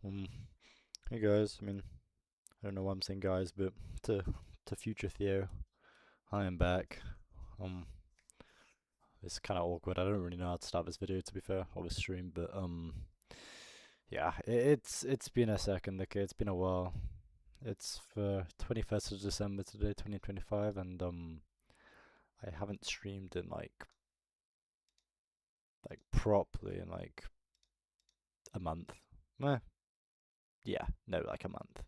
Um, hey guys. I mean, I don't know why I'm saying guys, but to to future Theo, I am back. Um, it's kind of awkward. I don't really know how to start this video, to be fair, or this stream, but yeah, it's been a second. Okay, it's been a while. It's for 21st of December today, 2025, and I haven't streamed in like properly in like a month. Eh, yeah, no, like a month.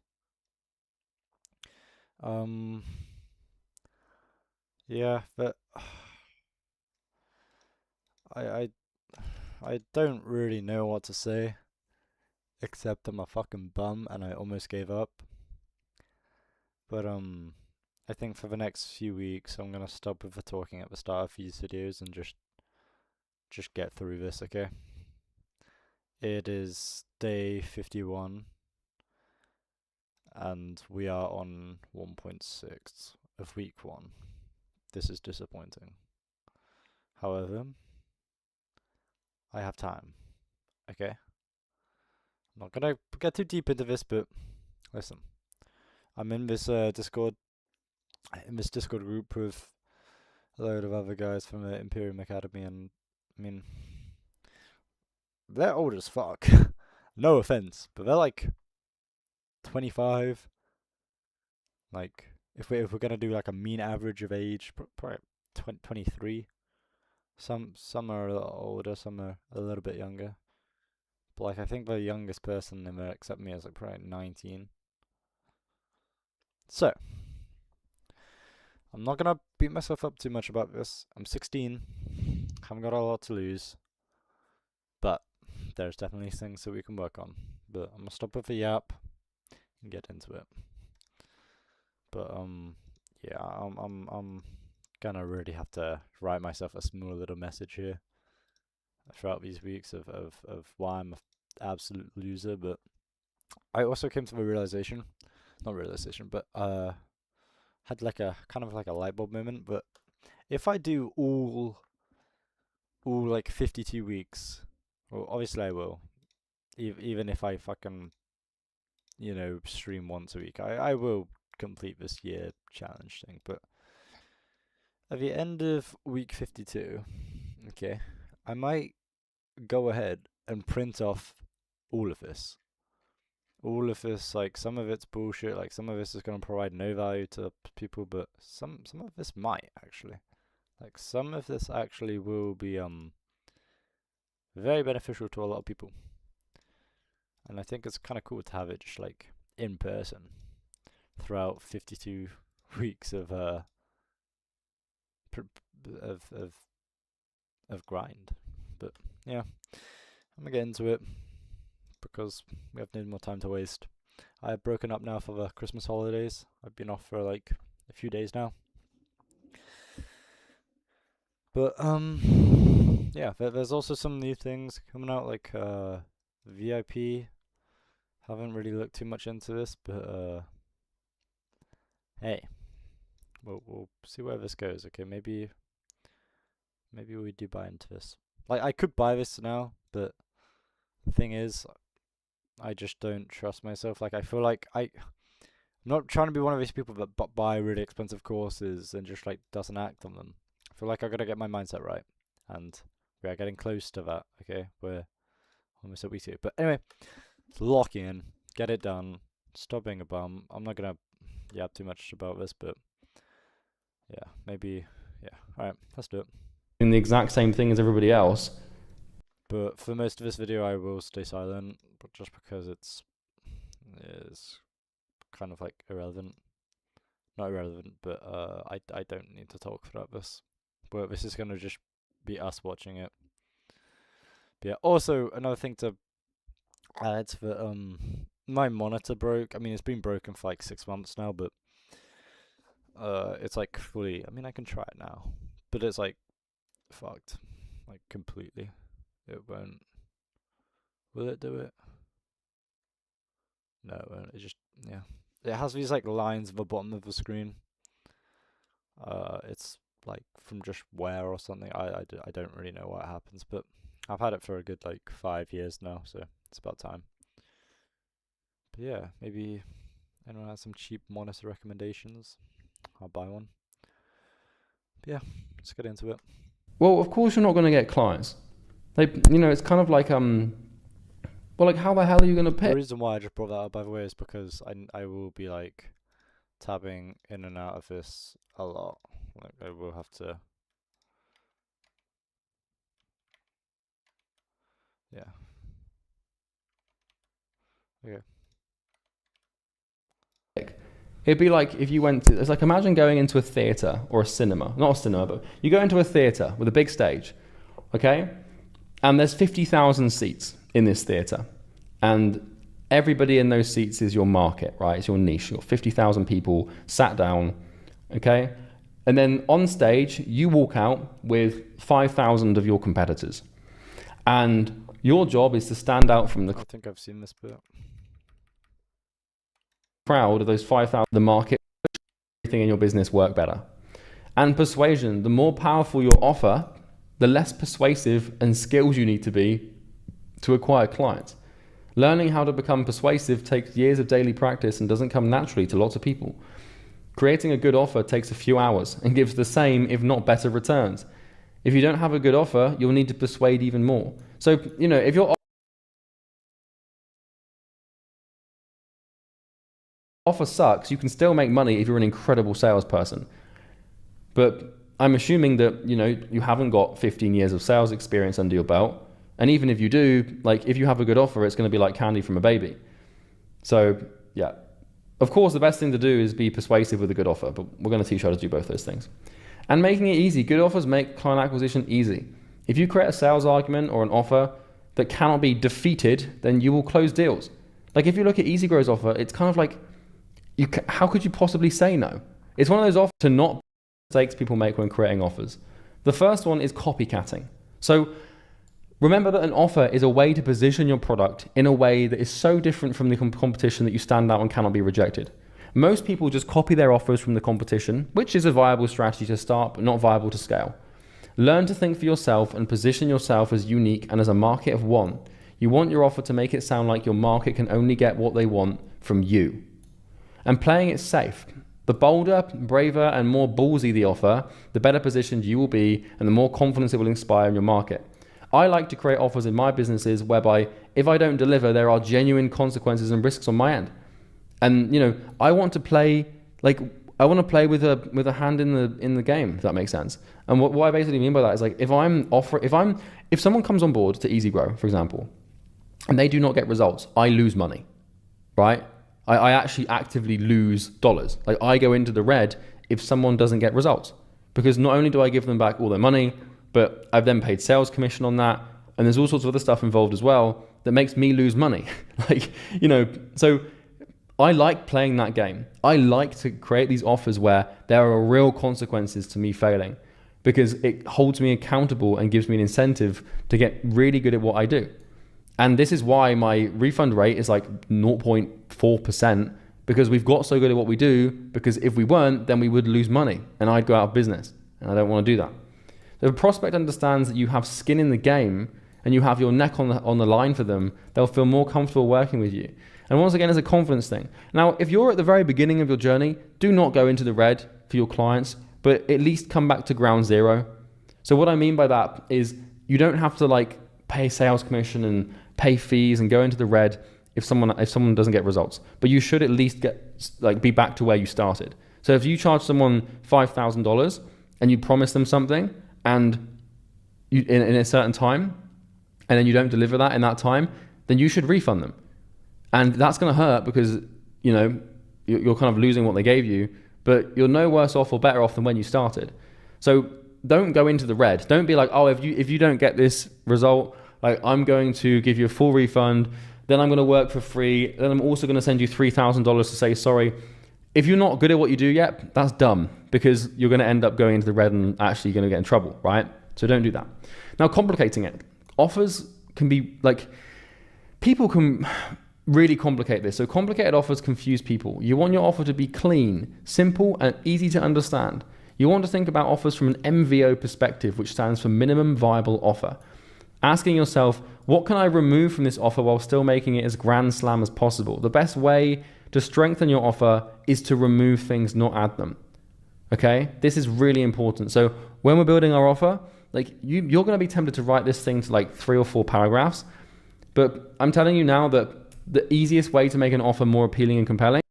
Um, yeah, but I I I don't really know what to say, except I'm a fucking bum and I almost gave up. But I think for the next few weeks I'm gonna stop with the talking at the start of these videos and just get through this, okay? It is day 51 and we are on 1.6 of week 1. This is disappointing. However, I have time, okay? I'm not gonna get too deep into this, but listen. I'm in this Discord group with a load of other guys from the Imperium Academy, and I mean, they're old as fuck. No offense, but they're like 25. Like, if we're gonna do like a mean average of age, probably 23. Some are a little older, some are a little bit younger. But like, I think the youngest person in there, except me, is like probably 19. So, I'm not gonna beat myself up too much about this. I'm 16, haven't got a lot to lose, but there's definitely things that we can work on. But I'm gonna stop with the yap and get into it. But yeah, I'm gonna really have to write myself a small little message here throughout these weeks of why I'm an absolute loser. But I also came to the realization, not realization, but had like a kind of like a light bulb moment. But if I do all like 52 weeks, well, obviously I will. Even if I fucking stream once a week, I will complete this year challenge thing. But at the end of week 52, okay, I might go ahead and print off all of this. All of this, like some of it's bullshit, like some of this is gonna provide no value to people, but some of this might actually. Like some of this actually will be very beneficial to a lot of people. And I think it's kind of cool to have it just like in person throughout 52 weeks of of of grind. But yeah, I'm gonna get into it because we have no more time to waste. I have broken up now for the Christmas holidays. I've been off for like a few days now. But yeah, there's also some new things coming out like VIP. Haven't really looked too much into this, but hey, we'll see where this goes. Okay, maybe we do buy into this. Like I could buy this now, but the thing is, I just don't trust myself. Like I feel like I'm not trying to be one of these people that buy really expensive courses and just like doesn't act on them. I feel like I gotta get my mindset right, and we are getting close to that. Okay, we're almost at week 2. But anyway, lock in, get it done. Stop being a bum. I'm not gonna yap too much about this, but yeah, maybe yeah. All right, let's do it. Doing the exact same thing as everybody else. But for most of this video, I will stay silent, but just because is kind of like irrelevant. Not irrelevant, but I don't need to talk throughout this. But this is gonna just be us watching it. But yeah, also another thing to add that my monitor broke. I mean it's been broken for like 6 months now, but it's like fully, I mean I can try it now. But it's like fucked. Like completely. It won't. Will it do it? No, it won't. It just, yeah. It has these like lines at the bottom of the screen. It's like from just wear or something. I don't really know what happens, but I've had it for a good like 5 years now, so it's about time. But yeah, maybe anyone has some cheap monitor recommendations. I'll buy one. But yeah, let's get into it. Well, of course you're not going to get clients. It's kind of like well, like how the hell are you going to The pick? reason why I just brought that up, by the way, is because I will be like tabbing in and out of this a lot. Like I will have to, yeah. Okay. It'd be like if you went to, it's like imagine going into a theatre or a cinema, not a cinema, but you go into a theatre with a big stage, okay? And there's 50,000 seats in this theatre. And everybody in those seats is your market, right? It's your niche. You've got 50,000 people sat down, okay? And then on stage, you walk out with 5,000 of your competitors. And your job is to stand out from the I think I've seen this bit. crowd of those 5,000, the market, everything in your business work better. And persuasion, the more powerful your offer, the less persuasive and skilled you need to be to acquire clients. Learning how to become persuasive takes years of daily practice and doesn't come naturally to lots of people. Creating a good offer takes a few hours and gives the same, if not better, returns. If you don't have a good offer, you'll need to persuade even more. So, if your offer sucks, you can still make money if you're an incredible salesperson. But I'm assuming that, you haven't got 15 years of sales experience under your belt. And even if you do, like if you have a good offer, it's going to be like candy from a baby. So yeah, of course, the best thing to do is be persuasive with a good offer, but we're going to teach you how to do both those things. And making it easy. Good offers make client acquisition easy. If you create a sales argument or an offer that cannot be defeated, then you will close deals. Like if you look at EasyGrow's offer, it's kind of like, how could you possibly say no? It's one of those offers to not mistakes people make when creating offers. The first one is copycatting. So remember that an offer is a way to position your product in a way that is so different from the competition that you stand out and cannot be rejected. Most people just copy their offers from the competition, which is a viable strategy to start, but not viable to scale. Learn to think for yourself and position yourself as unique and as a market of one. You want your offer to make it sound like your market can only get what they want from you. And playing it safe. The bolder, braver, and more ballsy the offer, the better positioned you will be and the more confidence it will inspire in your market. I like to create offers in my businesses whereby if I don't deliver, there are genuine consequences and risks on my end. And I want to play with a hand in the game, if that makes sense. And what I basically mean by that is like if someone comes on board to EasyGrow, for example, and they do not get results, I lose money, right? I actually actively lose dollars. Like I go into the red if someone doesn't get results, because not only do I give them back all their money, but I've then paid sales commission on that. And there's all sorts of other stuff involved as well that makes me lose money. So I like playing that game. I like to create these offers where there are real consequences to me failing, because it holds me accountable and gives me an incentive to get really good at what I do. And this is why my refund rate is like 0.4%, because we've got so good at what we do, because if we weren't, then we would lose money and I'd go out of business. And I don't want to do that. If a prospect understands that you have skin in the game and you have your neck on the line for them, they'll feel more comfortable working with you. And once again, it's a confidence thing. Now, if you're at the very beginning of your journey, do not go into the red for your clients, but at least come back to ground zero. So what I mean by that is you don't have to like pay sales commission and pay fees and go into the red if someone doesn't get results. But you should at least be back to where you started. So if you charge someone $5,000 and you promise them something and in a certain time, and then you don't deliver that in that time, then you should refund them. And that's going to hurt because you're kind of losing what they gave you, but you're no worse off or better off than when you started. So don't go into the red. Don't be like, oh, if you don't get this result, like I'm going to give you a full refund, then I'm going to work for free, then I'm also going to send you $3,000 to say sorry. If you're not good at what you do yet, that's dumb, because you're going to end up going into the red and actually going to get in trouble, right? So don't do that. Now, complicating it. Offers can be like, people can really complicate this. So complicated offers confuse people. You want your offer to be clean, simple, and easy to understand. You want to think about offers from an MVO perspective, which stands for minimum viable offer. Asking yourself, what can I remove from this offer while still making it as grand slam as possible? The best way to strengthen your offer is to remove things, not add them. Okay, this is really important. So when we're building our offer, like you're going to be tempted to write this thing to like 3 or 4 paragraphs, but I'm telling you now that the easiest way to make an offer more appealing and compelling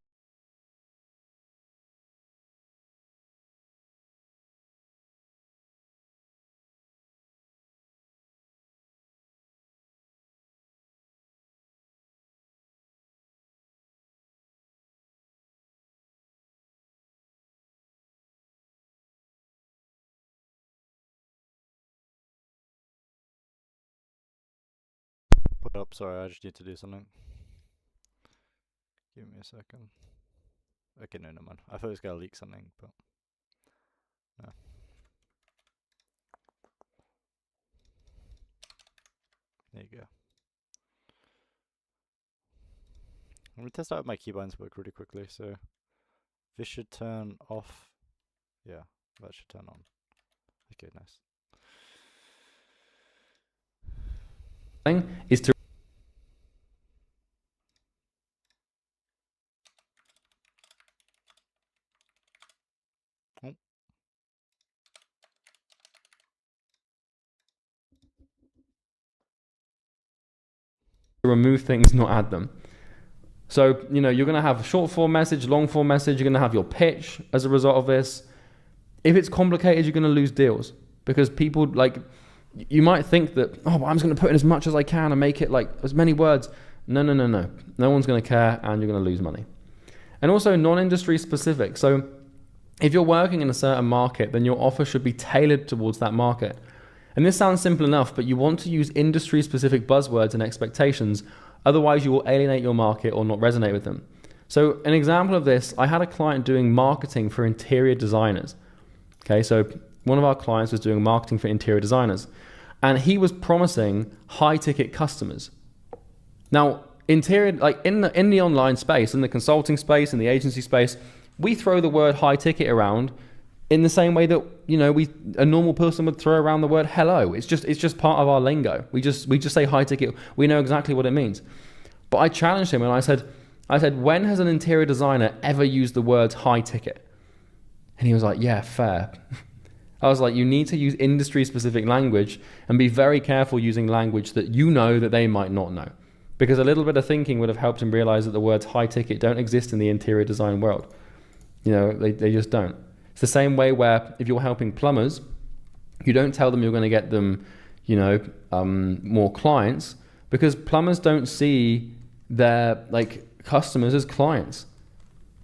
Put up, sorry, I just need to do something. Give me a second. Okay, no, man. I thought it was gonna leak something, but no. There you go. Let me test out if my keybinds work really quickly. So this should turn off. Yeah, that should turn on. Okay, nice. is to remove things, not add them. So, you know, you're going to have a short form message, long form message. You're going to have your pitch as a result of this. If it's complicated, you're going to lose deals because people like, you might think that, oh, well, I'm just going to put in as much as I can and make it like as many words. No. No one's going to care and you're going to lose money. And also non-industry specific. So if you're working in a certain market, then your offer should be tailored towards that market. And this sounds simple enough, but you want to use industry specific buzzwords and expectations. Otherwise, you will alienate your market or not resonate with them. So an example of this, I had a client doing marketing for interior designers. Okay, so one of our clients was doing marketing for interior designers and he was promising high ticket customers. Now, interior, like in the online space, in the consulting space, in the agency space, we throw the word high ticket around in the same way that, you know, a normal person would throw around the word hello. It's just part of our lingo. We just say high ticket. We know exactly what it means. But I challenged him and I said, when has an interior designer ever used the words high ticket? And he was like, yeah, fair. I was like, you need to use industry specific language and be very careful using language that you know that they might not know. Because a little bit of thinking would have helped him realize that the words high ticket don't exist in the interior design world. You know, they just don't. It's the same way where if you're helping plumbers, you don't tell them you're going to get them, you know, more clients, because plumbers don't see their like customers as clients.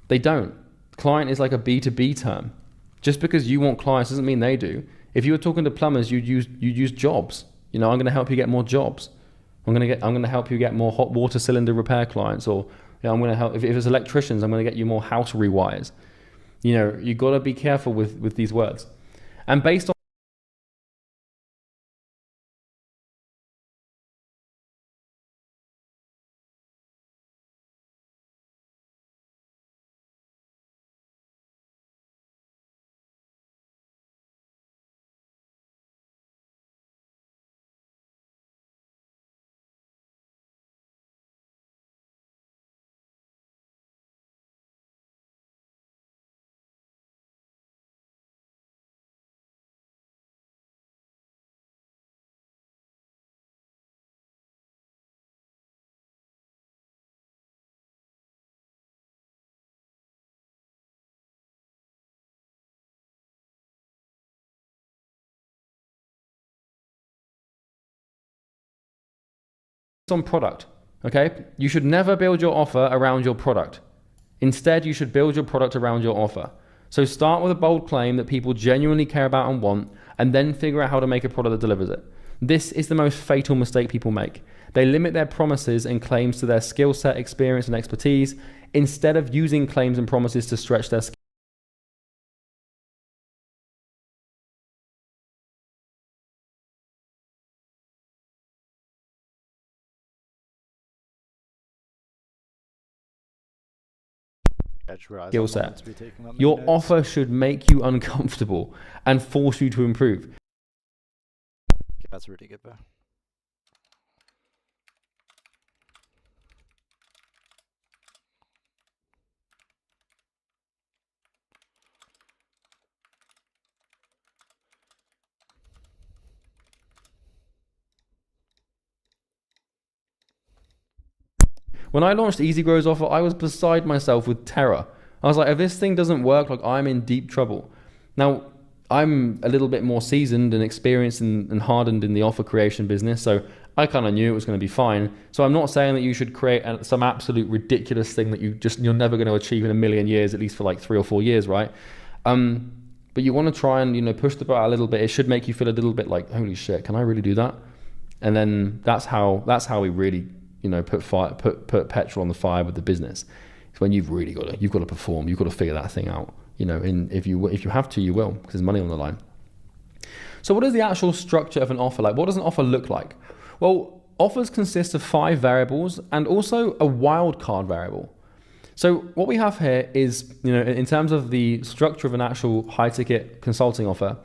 They don't. Client is like a B2B term. Just because you want clients doesn't mean they do. If you were talking to plumbers, you'd use jobs. You know, I'm going to help you get more jobs. I'm going to help you get more hot water cylinder repair clients, or you know, I'm going to help if it's electricians, I'm going to get you more house rewires. You know, you got to be careful with these words. And based on product, okay? You should never build your offer around your product. Instead, you should build your product around your offer. So start with a bold claim that people genuinely care about and want, and then figure out how to make a product that delivers it. This is the most fatal mistake people make. They limit their promises and claims to their skill set, experience, and expertise, instead of using claims and promises to stretch their skill. Skill set. Your offer should make you uncomfortable and force you to improve. That's really good, though. When I launched Easy Grow's offer, I was beside myself with terror. I was like, if this thing doesn't work, like I'm in deep trouble. Now, I'm a little bit more seasoned and experienced and hardened in the offer creation business, so I kind of knew it was going to be fine. So I'm not saying that you should create some absolute ridiculous thing that you're never going to achieve in a million years, at least for like 3 or 4 years, right? But you want to try and push the boat a little bit. It should make you feel a little bit like, holy shit, can I really do that? And then that's how we really put petrol on the fire with the business. It's when you've got to perform. You've got to figure that thing out. And if you have to, you will, because there's money on the line. So what is the actual structure of an offer like? What does an offer look like? Well, offers consist of 5 variables and also a wildcard variable. So what we have here is, in terms of the structure of an actual high ticket consulting offer,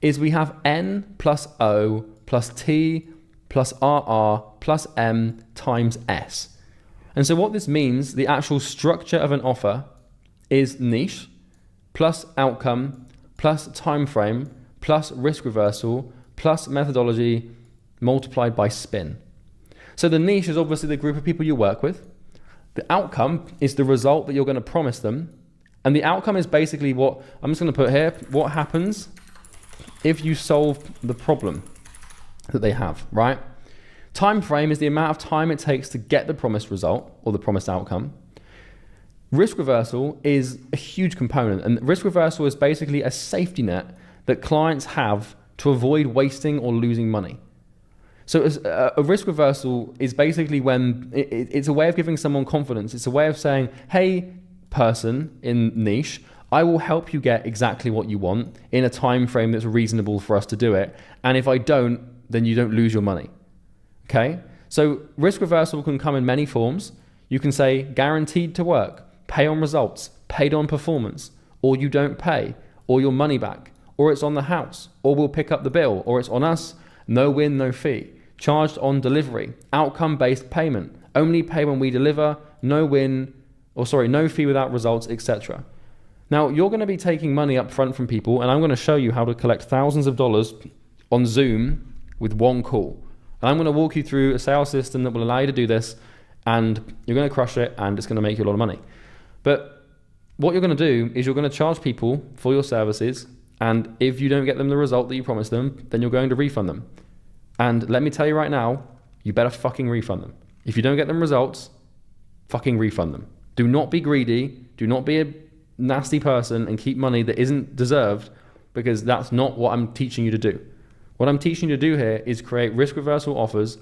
is we have N plus O plus T plus RR plus M times S. And so what this means, the actual structure of an offer is niche plus outcome plus time frame plus risk reversal plus methodology multiplied by spin. So the niche is obviously the group of people you work with. The outcome is the result that you're going to promise them. And the outcome is basically what I'm just going to put here, what happens if you solve the problem that they have, right? Time frame is the amount of time it takes to get the promised result or the promised outcome. Risk reversal is a huge component, and risk reversal is basically a safety net that clients have to avoid wasting or losing money. So a risk reversal is basically when it's a way of giving someone confidence. It's a way of saying, hey, person in niche, I will help you get exactly what you want in a time frame that's reasonable for us to do it. And if I don't, then you don't lose your money. Okay? So risk reversal can come in many forms. You can say guaranteed to work, pay on results, paid on performance, or you don't pay, or your money back, or it's on the house, or we'll pick up the bill, or it's on us, no win, no fee. Charged on delivery, outcome-based payment, only pay when we deliver, no fee without results, etc. Now, you're going to be taking money up front from people, and I'm going to show you how to collect thousands of dollars on Zoom with one call. And I'm going to walk you through a sales system that will allow you to do this, and you're going to crush it, and it's going to make you a lot of money. But what you're going to do is you're going to charge people for your services, and if you don't get them the result that you promised them, then you're going to refund them. And let me tell you right now, you better fucking refund them. If you don't get them results, fucking refund them. Do not be greedy. Do not be a nasty person and keep money that isn't deserved, because that's not what I'm teaching you to do. What I'm teaching you to do here is create risk reversal offers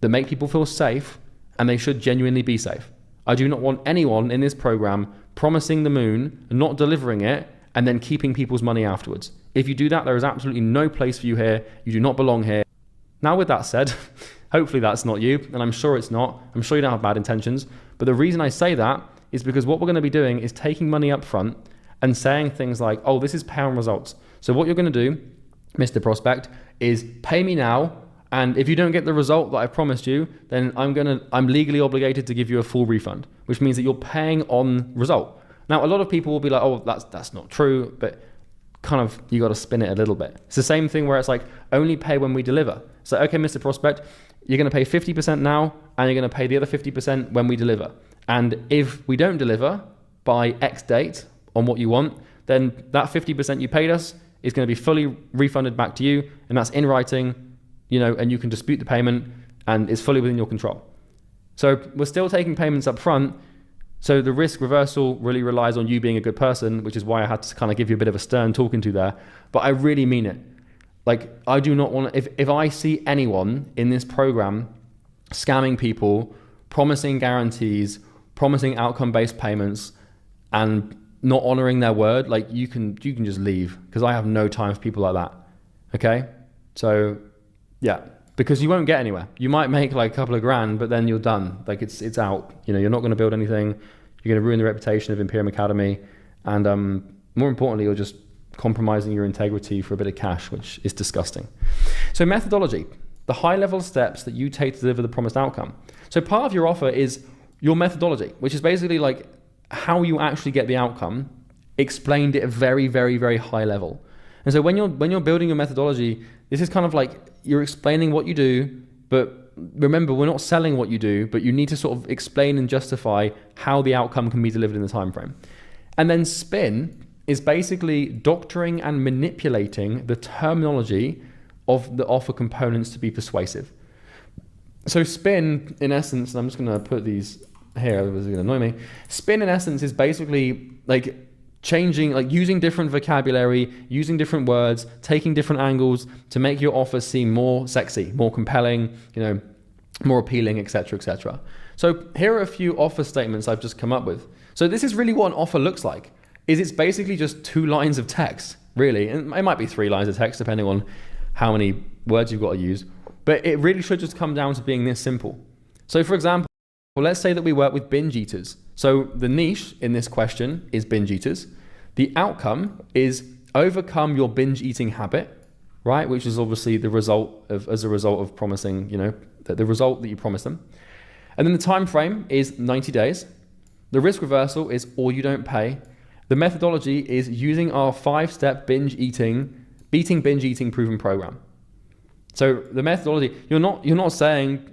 that make people feel safe, and they should genuinely be safe. I do not want anyone in this program promising the moon, not delivering it, and then keeping people's money afterwards. If you do that, there is absolutely no place for you here. You do not belong here. Now, with that said, hopefully that's not you, and I'm sure it's not. I'm sure you don't have bad intentions. But the reason I say that is because what we're going to be doing is taking money up front and saying things like, oh, this is pay on results. So what you're going to do, Mr. Prospect, is pay me now, and if you don't get the result that I promised you, then I'm legally obligated to give you a full refund, which means that you're paying on result. Now, a lot of people will be like, oh, that's not true, but kind of, you got to spin it a little bit. It's the same thing where it's like, only pay when we deliver. So, okay, Mr. Prospect, you're going to pay 50% now, and you're going to pay the other 50% when we deliver. And if we don't deliver by X date on what you want, then that 50% you paid us is going to be fully refunded back to you, and that's in writing, and you can dispute the payment, and it's fully within your control. So we're still taking payments up front. So the risk reversal really relies on you being a good person, which is why I had to kind of give you a bit of a stern talking to there. But I really mean it. Like, I do not want to, if I see anyone in this program scamming people, promising guarantees, promising outcome-based payments, and not honoring their word, like, you can just leave, because I have no time for people like that. Okay? So, yeah. Because you won't get anywhere. You might make like a couple of grand, but then you're done. Like, it's out. You're not going to build anything. You're going to ruin the reputation of Imperium Academy. And more importantly, you're just compromising your integrity for a bit of cash, which is disgusting. So methodology, the high-level steps that you take to deliver the promised outcome. So part of your offer is your methodology, which is basically like how you actually get the outcome, explained at a very, very, very high level. And so when you're building your methodology, this is kind of like you're explaining what you do, but remember, we're not selling what you do, but you need to sort of explain and justify how the outcome can be delivered in the time frame. And then spin is basically doctoring and manipulating the terminology of the offer components to be persuasive. So spin, in essence, and I'm just going to put these here, otherwise it's going to annoy me. Spin, in essence, is basically like changing, like using different vocabulary, using different words, taking different angles to make your offer seem more sexy, more compelling, more appealing, etc., etc. So here are a few offer statements I've just come up with. So this is really what an offer looks like. It's basically just 2 lines of text, really. And it might be 3 lines of text, depending on how many words you've got to use. But it really should just come down to being this simple. So for example, let's say that we work with binge eaters. So the niche in this question is binge eaters. The outcome is overcome your binge eating habit, right? Which is obviously the result of, as a result of promising, the result that you promised them. And then the time frame is 90 days. The risk reversal is all you don't pay. The methodology is using our 5-step beating binge eating proven program. So the methodology, you're not saying,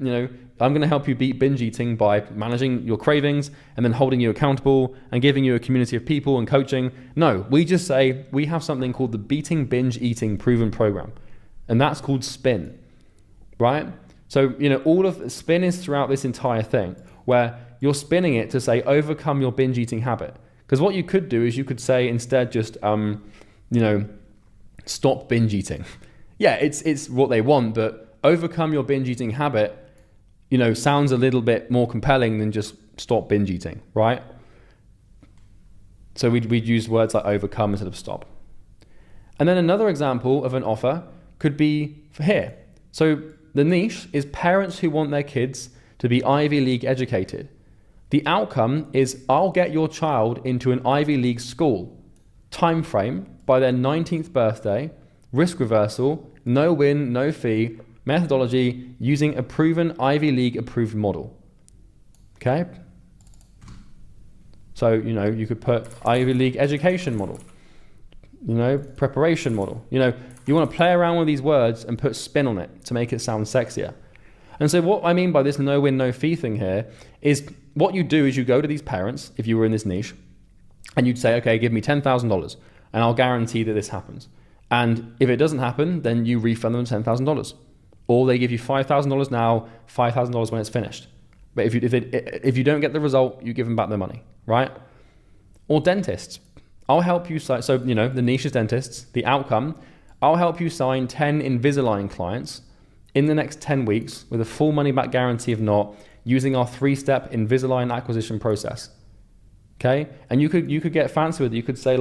I'm going to help you beat binge eating by managing your cravings and then holding you accountable and giving you a community of people and coaching. No, we just say we have something called the beating binge eating proven program, and that's called spin, right? So, all of spin is throughout this entire thing where you're spinning it to say overcome your binge eating habit. Because what you could do is you could say instead just, stop binge eating. Yeah, it's what they want, but overcome your binge eating habit, sounds a little bit more compelling than just stop binge eating, right? So we'd use words like overcome instead of stop. And then another example of an offer could be for here. So the niche is parents who want their kids to be Ivy League educated. The outcome is I'll get your child into an Ivy League school. Time frame by their 19th birthday. Risk reversal, no win, no fee. Methodology using a proven Ivy League approved model. Okay? So, you could put Ivy League education model, preparation model. You want to play around with these words and put spin on it to make it sound sexier. And so what I mean by this no win, no fee thing here is what you do is you go to these parents, if you were in this niche, and you'd say, okay, give me $10,000 and I'll guarantee that this happens. And if it doesn't happen, then you refund them $10,000. Or they give you $5,000 now, $5,000 when it's finished. But if you don't get the result, you give them back their money, right? Or dentists. I'll help you sign, so the niche is dentists. The outcome, I'll help you sign 10 Invisalign clients in the next 10 weeks with a full money back guarantee if not, using our 3-step Invisalign acquisition process. Okay? And you could get fancy with it. You could say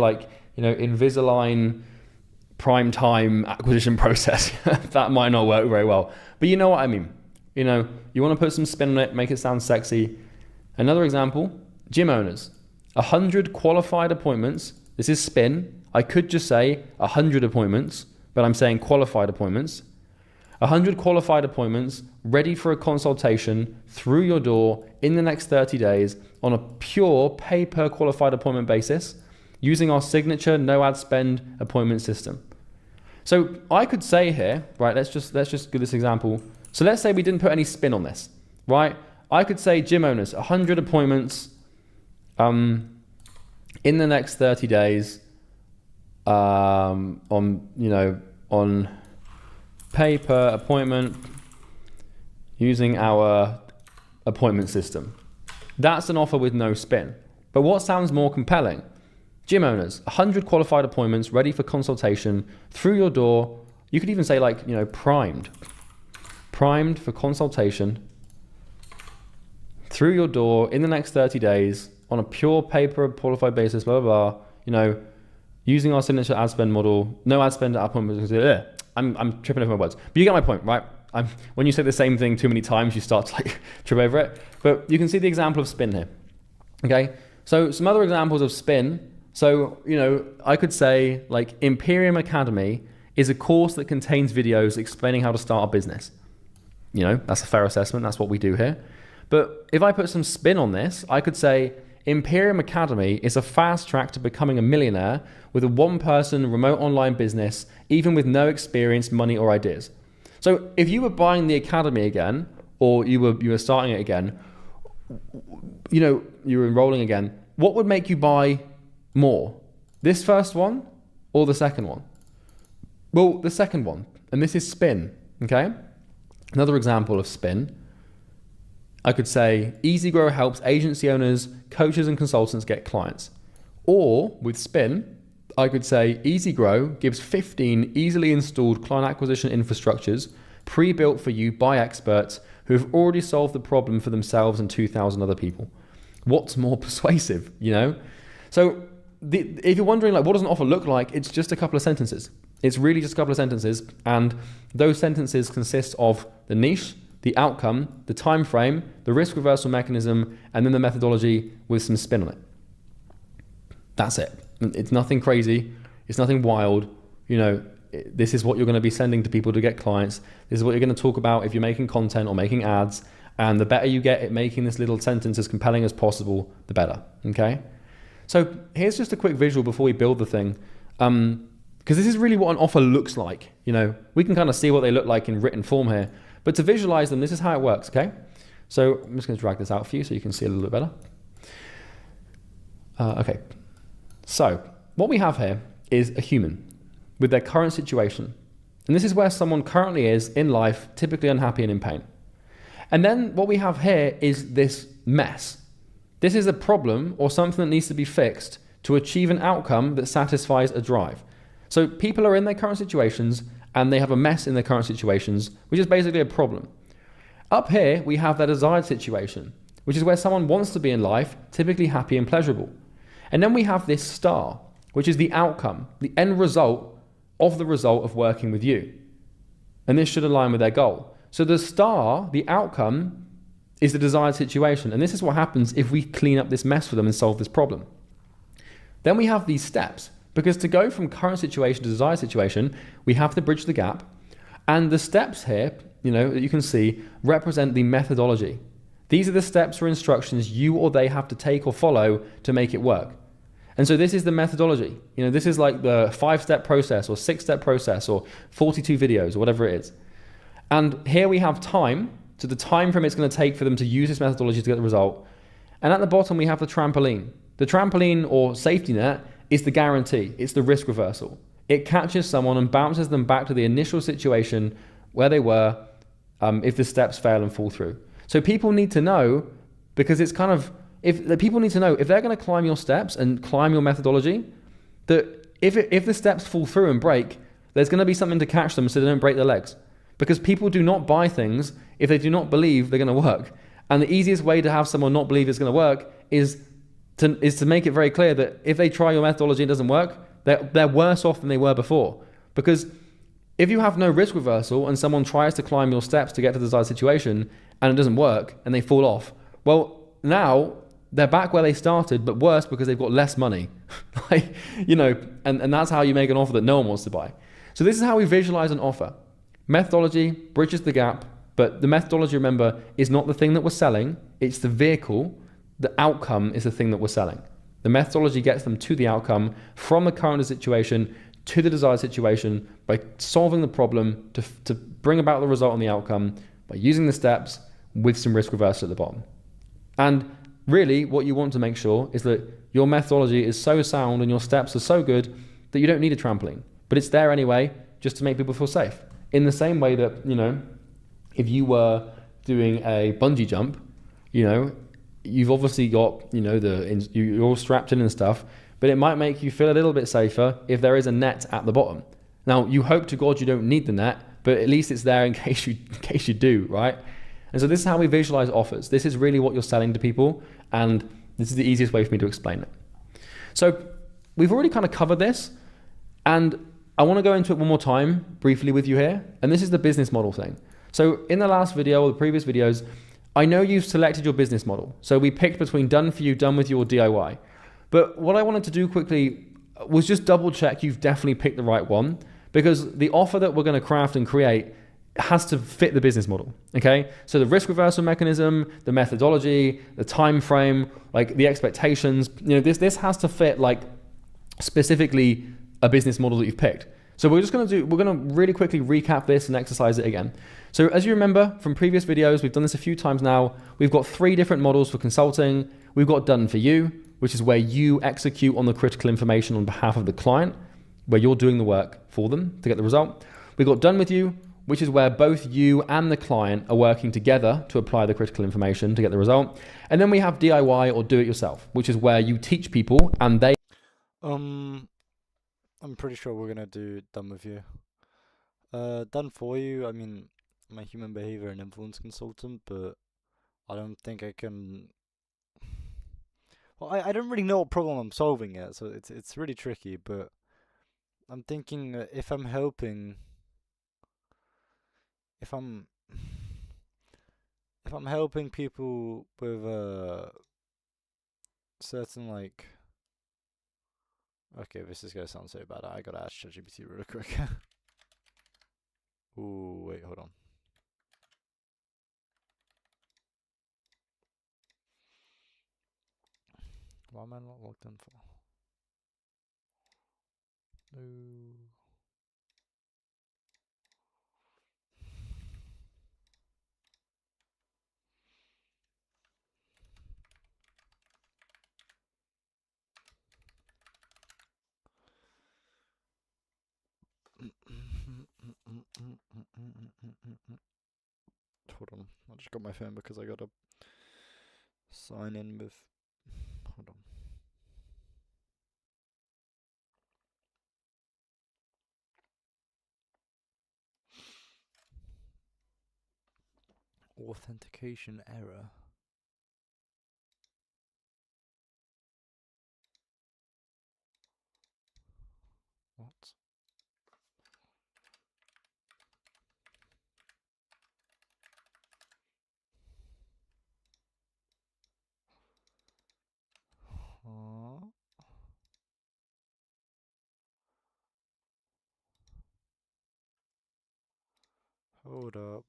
Invisalign prime time acquisition process. That might not work very well. But you know what I mean. You want to put some spin on it, make it sound sexy. Another example, gym owners. 100 qualified appointments. This is spin. I could just say 100 appointments, but I'm saying qualified appointments. 100 qualified appointments ready for a consultation through your door in the next 30 days on a pure pay per qualified appointment basis using our signature no ad spend appointment system. So I could say here, right, let's just give this example. So let's say we didn't put any spin on this, right? I could say gym owners, 100 appointments in the next 30 days on pay per appointment using our appointment system. That's an offer with no spin. But what sounds more compelling? Gym owners, 100 qualified appointments ready for consultation through your door. You could even say primed for consultation through your door in the next 30 days on a pure paper qualified basis, blah, blah, blah, using our signature ad spend model, no ad spend at appointment. I'm tripping over my words, but you get my point, right? When you say the same thing too many times, you start to trip over it, but you can see the example of spin here. Okay. So some other examples of spin. So, I could say Imperium Academy is a course that contains videos explaining how to start a business. That's a fair assessment. That's what we do here. But if I put some spin on this, I could say Imperium Academy is a fast track to becoming a millionaire with a 1-person remote online business, even with no experience, money, or ideas. So if you were buying the academy again, or you were starting it again, you know, you were enrolling again, what would make you buy more? This first one or the second one? Well, the second one, and this is spin, okay? Another example of spin, I could say Easy Grow helps agency owners, coaches and consultants get clients. Or with spin, I could say Easy Grow gives 15 easily installed client acquisition infrastructures pre-built for you by experts who have already solved the problem for themselves and 2,000 other people. What's more persuasive, you know? So if you're wondering, like, what does an offer look like? It's just a couple of sentences. It's really just a couple of sentences, and those sentences consist of the niche, the outcome, the time frame, the risk reversal mechanism, and then the methodology with some spin on it. That's it. It's nothing crazy. It's nothing wild. You know, this is what you're going to be sending to people to get clients. This is what you're going to talk about if you're making content or making ads. And the better you get at making this little sentence as compelling as possible, the better. Okay? So here's just a quick visual before we build the thing. Because this is really what an offer looks like. You know, we can kind of see what they look like in written form here. But to visualize them, this is how it works, okay? So I'm just going to drag this out for you so you can see a little bit better. Okay. So what we have here is a human with their current situation. And this is where someone currently is in life, typically unhappy and in pain. And then what we have here is this mess. This is a problem or something that needs to be fixed to achieve an outcome that satisfies a drive. So people are in their current situations and they have a mess in their current situations, which is basically a problem. Up here, we have their desired situation, which is where someone wants to be in life, typically happy and pleasurable. And then we have this star, which is the outcome, the end result of the result of working with you. And this should align with their goal. So the star, the outcome, is the desired situation. And this is what happens if we clean up this mess for them and solve this problem. Then we have these steps, because to go from current situation to desired situation, we have to bridge the gap. And the steps here, you know, that you can see represent the methodology. These are the steps or instructions you or they have to take or follow to make it work. And so this is the methodology. You know, this is like the 5-step process or 6-step process or 42 videos or whatever it is. And here we have time, so the time frame it's going to take for them to use this methodology to get the result. And at the bottom we have the trampoline. The trampoline or safety net is the guarantee. It's the risk reversal. It catches someone and bounces them back to the initial situation where they were if the steps fail and fall through. So people need to know, because it's kind of, people need to know if they're going to climb your steps and climb your methodology, that if the steps fall through and break, there's going to be something to catch them so they don't break their legs. Because people do not buy things if they do not believe they're going to work. And the easiest way to have someone not believe it's going to work is to make it very clear that if they try your methodology and it doesn't work, they're worse off than they were before. Because if you have no risk reversal and someone tries to climb your steps to get to the desired situation and it doesn't work and they fall off, well, now they're back where they started, but worse because they've got less money. Like, you know, and that's how you make an offer that no one wants to buy. So this is how we visualize an offer. Methodology bridges the gap, but the methodology, remember, is not the thing that we're selling. It's the vehicle. The outcome is the thing that we're selling. The methodology gets them to the outcome from the current situation to the desired situation by solving the problem to bring about the result and the outcome by using the steps with some risk reversal at the bottom. And really what you want to make sure is that your methodology is so sound and your steps are so good that you don't need a trampoline. But it's there anyway just to make people feel safe. In the same way that, you know, if you were doing a bungee jump, you know, you've obviously got, you know, you're all strapped in and stuff, but it might make you feel a little bit safer if there is a net at the bottom. Now, you hope to God you don't need the net, but at least it's there in case you do, right? And so this is how we visualize offers. This is really what you're selling to people, and this is the easiest way for me to explain it. So we've already kind of covered this, and I want to go into it one more time briefly with you here, and this is the business model thing. So in the last video or the previous videos, I know you've selected your business model. So we picked between done for you, done with you, or DIY. But what I wanted to do quickly was just double check you've definitely picked the right one, because the offer that we're going to craft and create has to fit the business model, okay? So the risk reversal mechanism, the methodology, the time frame, like the expectations, you know, this has to fit like specifically a business model that you've picked. So we're gonna really quickly recap this and exercise it again. So as you remember from previous videos, we've done this a few times now. We've got 3 different models for consulting. We've got done for you, which is where you execute on the critical information on behalf of the client, where you're doing the work for them to get the result. We've got done with you, which is where both you and the client are working together to apply the critical information to get the result. And then we have DIY or do it yourself, which is where you teach people and they... I'm pretty sure we're gonna do done with you. Done for you, I mean, I'm a human behavior and influence consultant, but I don't think I can. Well, I don't really know what problem I'm solving yet, so it's really tricky. But I'm thinking if I'm helping, if I'm if I'm helping people with certain like. Okay, this is gonna sound so bad. I gotta ask ChatGPT really quick. Ooh, wait, hold on. Why am I not logged in for? No. Hold on, I just got my phone because I gotta sign in with. Hold on. Authentication error. What? Huh? Hold up.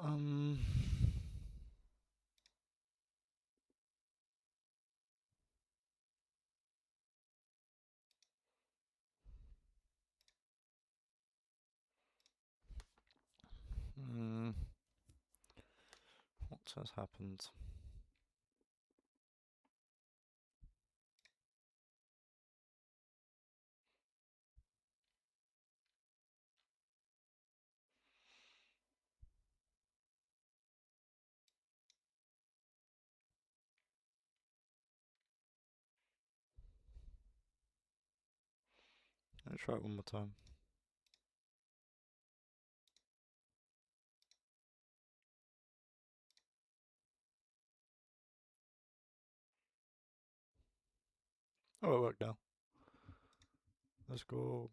Um. Hmm. What has happened? Let's try it one more time. Oh, it worked now. Let's go.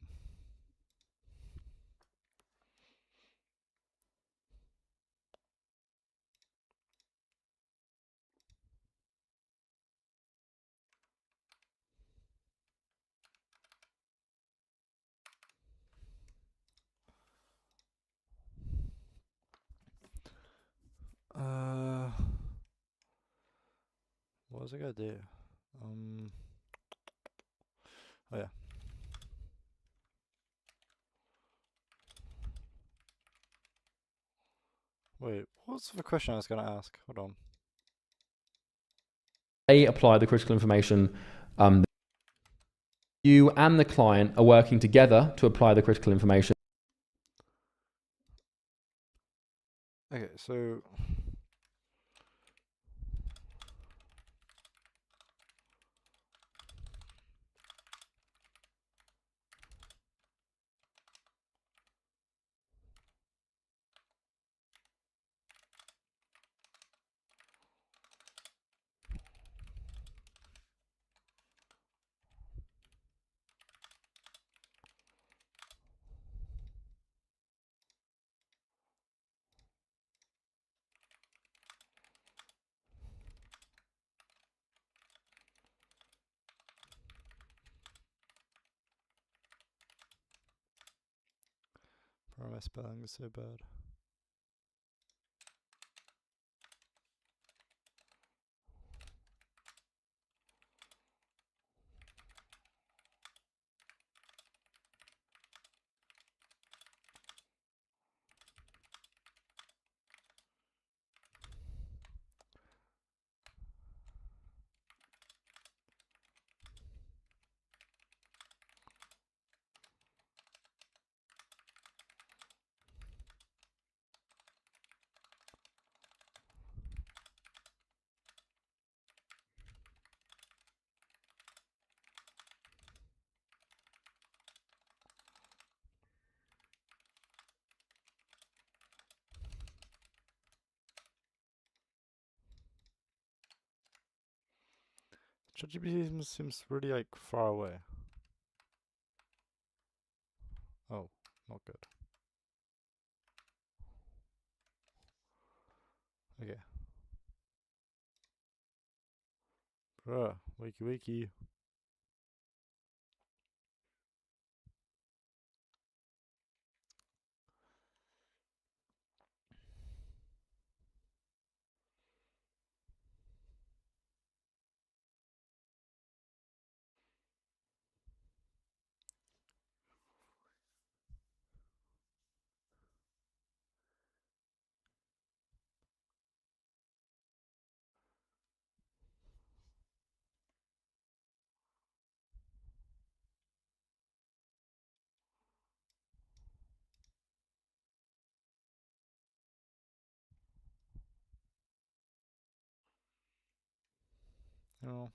Uh. What was I gonna do? Oh yeah. Wait. What's the question I was going to ask? Hold on. They apply the critical information. You and the client are working together to apply the critical information. Okay, so bro, my spelling is so bad. ChatGPT seems really like far away. Oh, not good. Okay. Bruh, wakey wakey. Oh,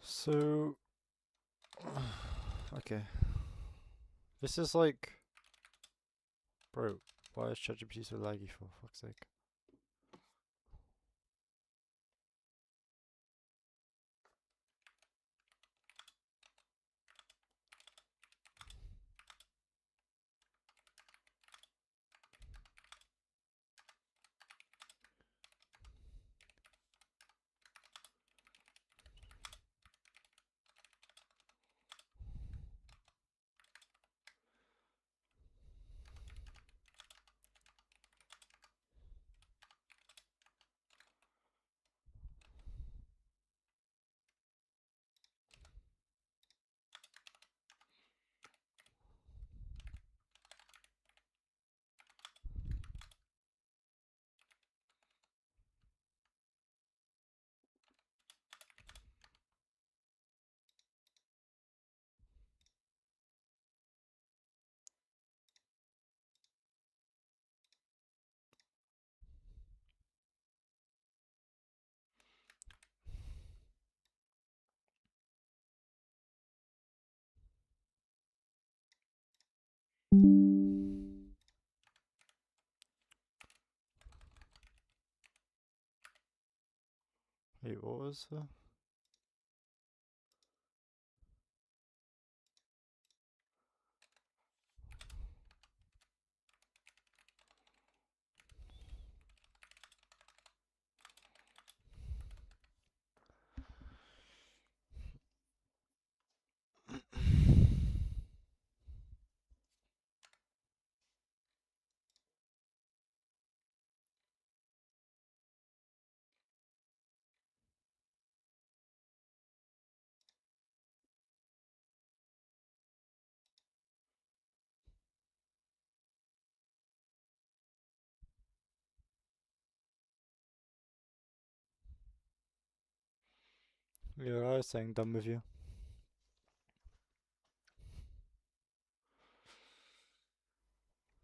So, okay. This is like, bro, why is ChatGPT so laggy for fuck's sake? Wait, what was the? Yeah, I was saying done with you.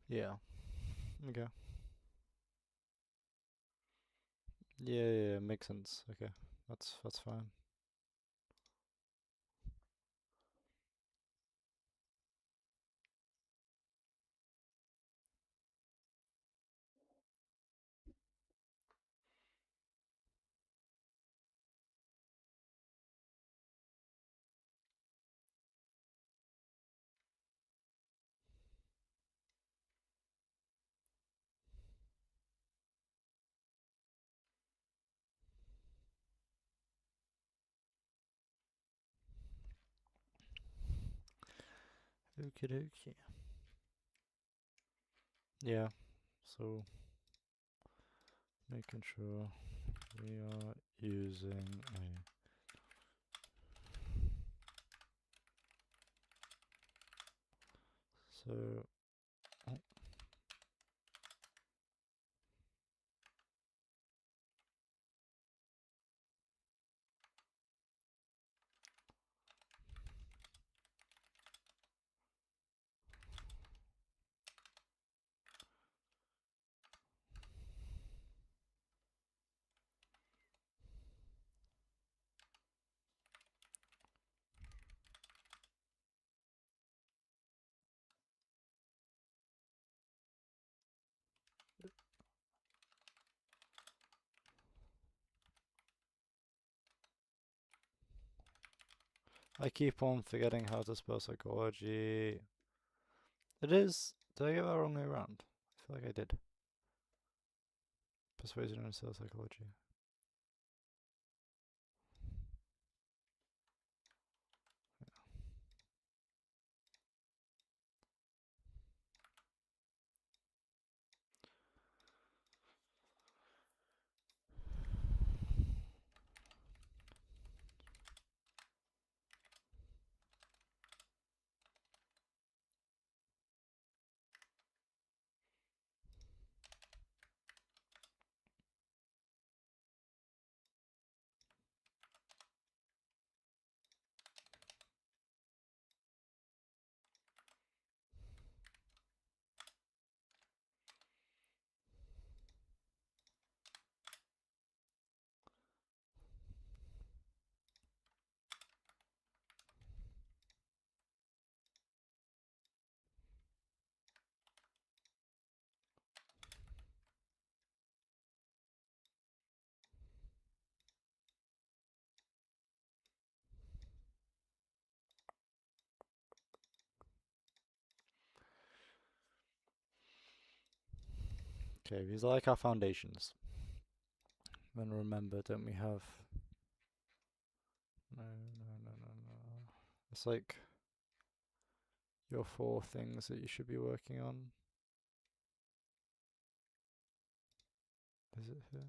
Yeah. Okay. Yeah, yeah, yeah, makes sense. Okay, that's fine. Okie dokie. Yeah. So making sure we are using a so I keep on forgetting how to spell psychology. It is. Did I get that wrong way around? I feel like I did. Persuasion and sales psychology. Okay, these are like our foundations. Then remember, don't we have... No. It's like your 4 things that you should be working on. Is it here?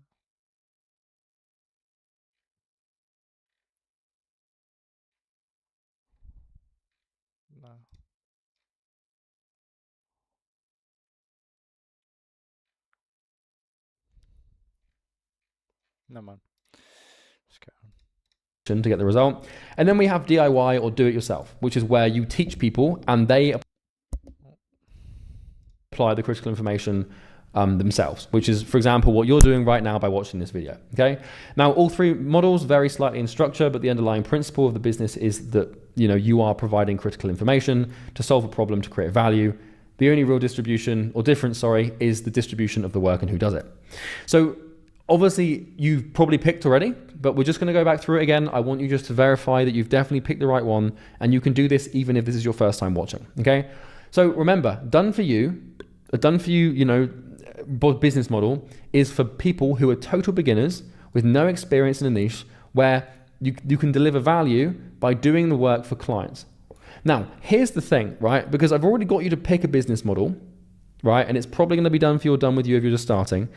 No. No, man. Just go on. To get the result. And then we have DIY or do it yourself, which is where you teach people and they apply the critical information themselves, which is, for example, what you're doing right now by watching this video. Okay. Now, all 3 models vary slightly in structure, but the underlying principle of the business is that, you know, you are providing critical information to solve a problem, to create value. The only real distribution or difference, is the distribution of the work and who does it. So obviously you've probably picked already, but we're just going to go back through it again. I want you just to verify that you've definitely picked the right one, and you can do this even if this is your first time watching. Okay. So remember, done for you, you know, business model is for people who are total beginners with no experience in a niche, where you can deliver value by doing the work for clients. Now, here's the thing, right? Because I've already got you to pick a business model, right? And it's probably going to be done for you or done with you if you're just starting.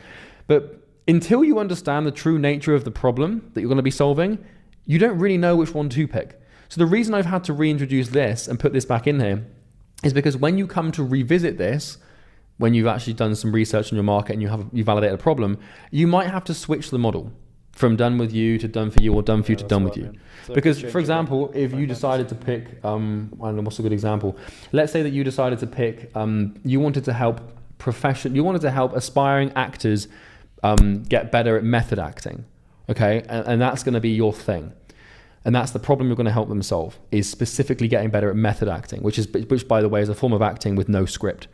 But until you understand the true nature of the problem that you're going to be solving, you don't really know which one to pick. So the reason I've had to reintroduce this and put this back in here is because when you come to revisit this, when you've actually done some research on your market and you validate a problem, you might have to switch the model from done with you to done for you, or done for you to done with you. So because, for example, if you decided to pick, I don't know, what's a good example? Let's say that you decided to pick, you wanted to help aspiring actors get better at method acting, okay? And that's going to be your thing. And that's the problem you're going to help them solve, is specifically getting better at method acting, which by the way is a form of acting with no script.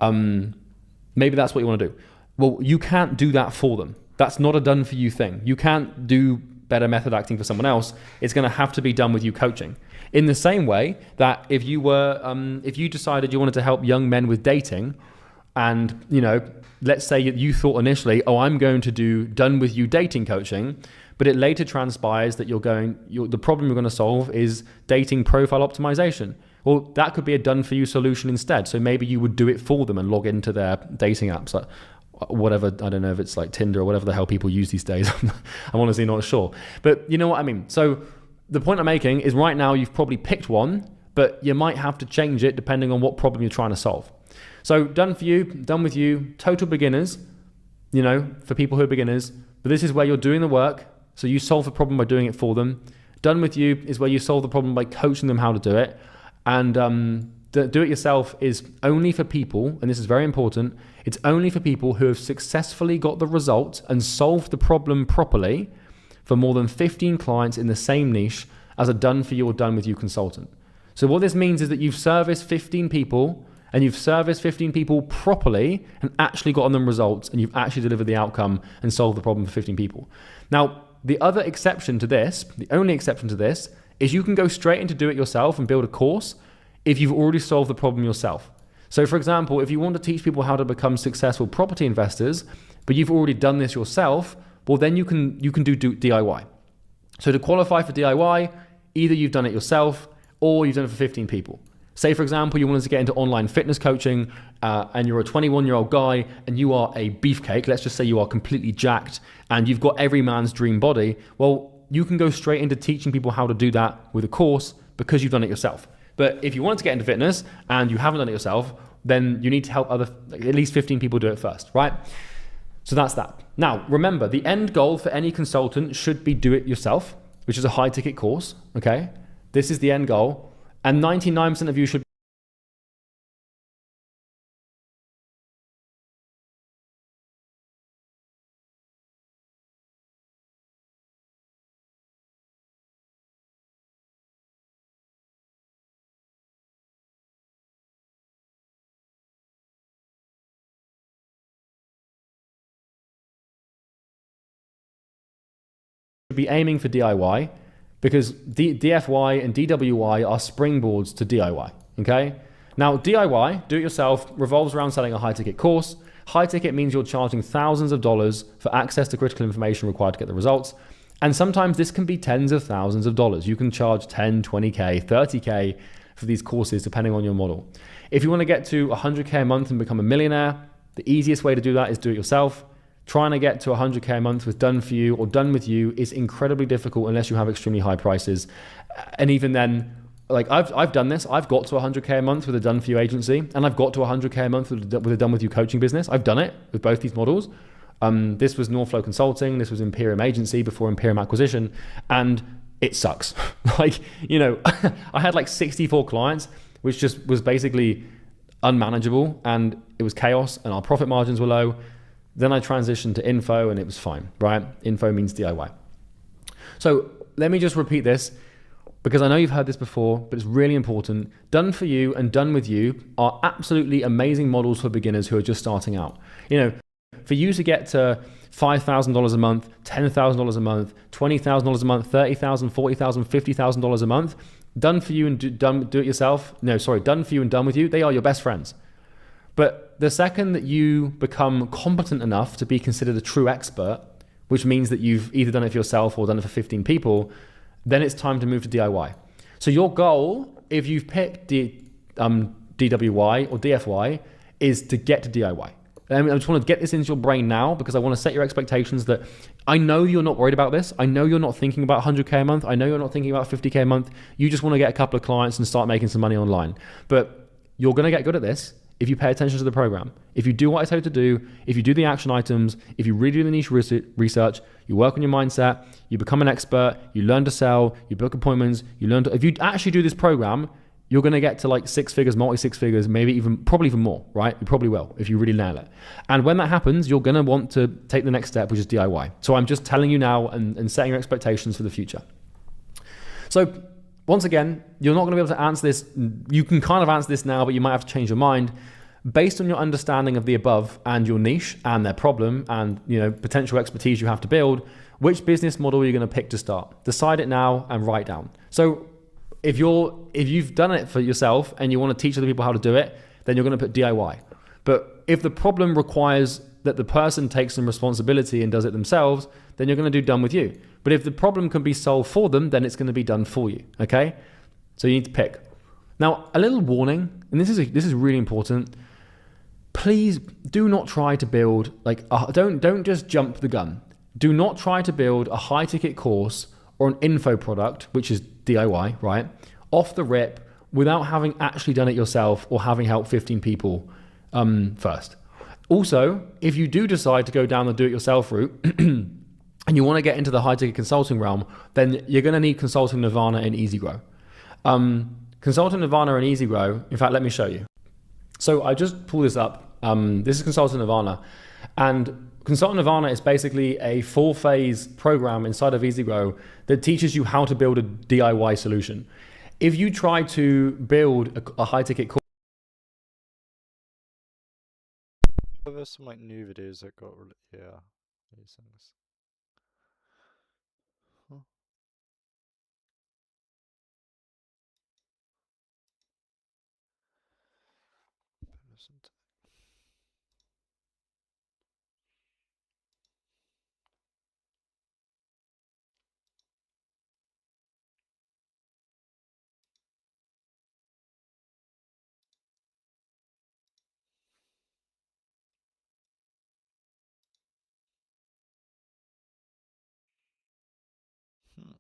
Maybe that's what you want to do. Well, you can't do that for them. That's not a done for you thing. You can't do better method acting for someone else. It's going to have to be done with you coaching. In the same way that if you decided you wanted to help young men with dating, and, you know, let's say you thought initially, oh, I'm going to do done with you dating coaching, but it later transpires that the problem you're going to solve is dating profile optimization. Well, that could be a done for you solution instead. So maybe you would do it for them and log into their dating apps, like whatever. I don't know if it's like Tinder or whatever the hell people use these days. I'm honestly not sure, but you know what I mean? So the point I'm making is right now you've probably picked one, but you might have to change it depending on what problem you're trying to solve. So done for you, done with you, total beginners, you know, for people who are beginners, but this is where you're doing the work. So you solve the problem by doing it for them. Done with you is where you solve the problem by coaching them how to do it. And do it yourself is only for people, and this is very important, it's only for people who have successfully got the result and solved the problem properly for more than 15 clients in the same niche as a done for you or done with you consultant. So what this means is that you've serviced 15 people, and you've serviced 15 people properly and actually gotten them results, and you've actually delivered the outcome and solved the problem for 15 people. Now, the other exception to this, the only exception to this, is you can go straight into do it yourself and build a course if you've already solved the problem yourself. So for example, if you want to teach people how to become successful property investors, but you've already done this yourself, well then you can do DIY. So to qualify for DIY, either you've done it yourself or you've done it for 15 people. Say for example, you wanted to get into online fitness coaching and you're a 21-year-old guy and you are a beefcake. Let's just say you are completely jacked and you've got every man's dream body. Well, you can go straight into teaching people how to do that with a course because you've done it yourself. But if you want to get into fitness and you haven't done it yourself, then you need to help at least 15 people do it first, right? So that's that. Now, remember, the end goal for any consultant should be do it yourself, which is a high ticket course, okay? This is the end goal. And 99% of you should be aiming for DIY because DFY and DWY are springboards to DIY, okay? Now, DIY, do it yourself, revolves around selling a high ticket course. High ticket means you're charging thousands of dollars for access to critical information required to get the results. And sometimes this can be tens of thousands of dollars. You can charge 10, 20K, 30K for these courses, depending on your model. If you want to get to 100K a month and become a millionaire, the easiest way to do that is do it yourself. Trying to get to 100K a month with done for you or done with you is incredibly difficult unless you have extremely high prices. And even then, like I've done this. I've got to 100K a month with a done for you agency, and I've got to 100K a month with a done with you coaching business. I've done it with both these models. This was Northflow Consulting. This was Imperium Agency before Imperium Acquisition, and it sucks. Like, you know, I had like 64 clients, which just was basically unmanageable, and it was chaos, and our profit margins were low. Then I transitioned to info, and it was fine, right? Info means DIY. So let me just repeat this, because I know you've heard this before, but it's really important. Done for you and done with you are absolutely amazing models for beginners who are just starting out. You know, for you to get to $5,000 a month, $10,000 a month, $20,000 a month, $30,000, $40,000, $50,000 a month, done for you and do it yourself. No, sorry, done for you and done with you. They are your best friends. But the second that you become competent enough to be considered a true expert, which means that you've either done it for yourself or done it for 15 people, then it's time to move to DIY. So your goal, if you've picked DWY or DFY, is to get to DIY. I just want to get this into your brain now, because I want to set your expectations that I know you're not worried about this. I know you're not thinking about 100K a month. I know you're not thinking about 50K a month. You just want to get a couple of clients and start making some money online. But you're going to get good at this if you pay attention to the program. If you do what I tell you to do, if you do the action items, if you really do the niche research, you work on your mindset, you become an expert, you learn to sell, you book appointments, you learn to, if you actually do this program, you're going to get to like six figures, multi-six figures, maybe even, probably even more, right? You probably will if you really nail it. And when that happens, you're going to want to take the next step, which is DIY. So I'm just telling you now and setting your expectations for the future. So once again, you're not going to be able to answer this. You can kind of answer this now, but you might have to change your mind. Based on your understanding of the above and your niche and their problem and, you know, potential expertise you have to build, which business model are you going to pick to start? Decide it now and write down. So if you've done it for yourself and you want to teach other people how to do it, then you're going to put DIY. But if the problem requires that the person takes some responsibility and does it themselves, then you're going to do done with you. But if the problem can be solved for them, then it's going to be done for you. Okay? So you need to pick. Now, a little warning, and this is really important. Please do not try to build don't just jump the gun. Do not try to build a high ticket course or an info product, which is DIY, right, off the rip without having actually done it yourself or having helped 15 people first. Also, if you do decide to go down the do-it-yourself route and you want to get into the high ticket consulting realm, then you're going to need Consulting Nirvana and EasyGrow. Consulting Nirvana and EasyGrow, in fact, let me show you. So I just pulled this up. This is Consulting Nirvana. And Consulting Nirvana is basically a 4-phase program inside of EasyGrow that teaches you how to build a DIY solution. If you try to build a high-ticket course, There's some like new videos that got these things. Huh. Hmm.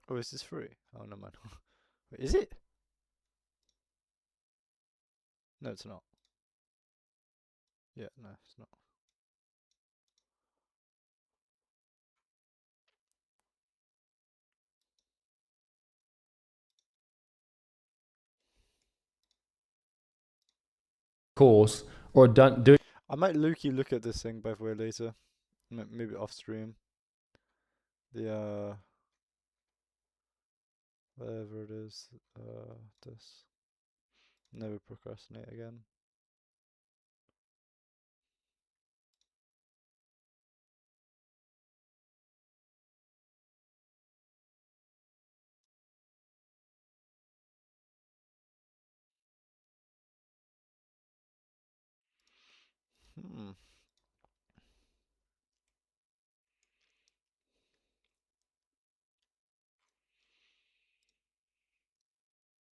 Oh, is this free? Oh no, man. Wait, is it? No, it's not. Yeah, no, it's not. or do it I might look at this thing by the way later. Maybe off stream. The whatever it is. This. Never procrastinate again. Hmm.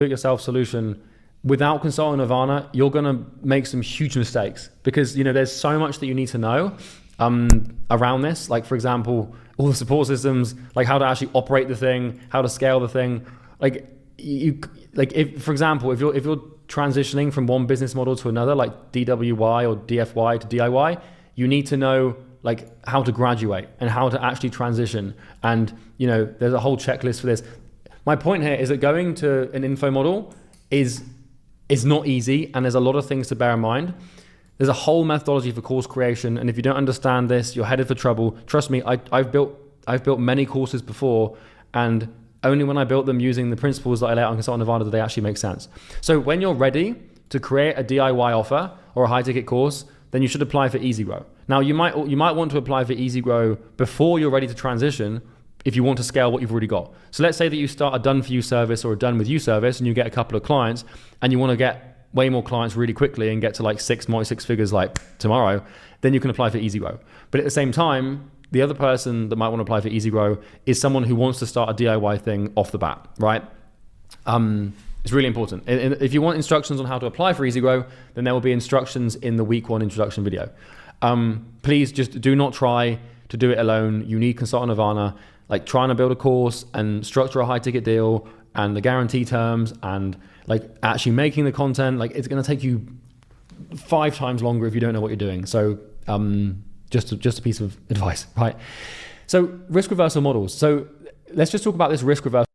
Do-it-yourself solution without consulting Nirvana, you're going to make some huge mistakes because there's so much that you need to know around this. Like, for example, all the support systems, like how to actually operate the thing, how to scale the thing. If, for example, if you're transitioning from one business model to another, like DWY or DFY to DIY, you need to know like how to graduate and how to actually transition. And there's a whole checklist for this. My point here is that going to an info model is not easy, and there's a lot of things to bear in mind. There's a whole methodology for course creation, and if you don't understand this, you're headed for trouble. Trust me, I've built many courses before, and only when I built them using the principles that I lay out on Consult Nirvana did they actually make sense. So when you're ready to create a DIY offer or a high ticket course, then you should apply for EasyGrow. Now you might want to apply for EasyGrow before you're ready to transition, if you want to scale what you've already got. So let's say that you start a done for you service or a done with you service and you get a couple of clients and you want to get way more clients really quickly and get to like six figures like tomorrow, then you can apply for EasyGrow. But at the same time, the other person that might want to apply for EasyGrow is someone who wants to start a DIY thing off the bat, right? It's really important. If you want instructions on how to apply for EasyGrow, then there will be instructions in the week 1 introduction video. Please just do not try to do it alone. You need Consult Nirvana. Like trying to build a course and structure a high ticket deal and the guarantee terms and like actually making the content, like it's going to take you 5 times longer if you don't know what you're doing. So just a piece of advice, right? So risk reversal models. So let's just talk about this risk reversal.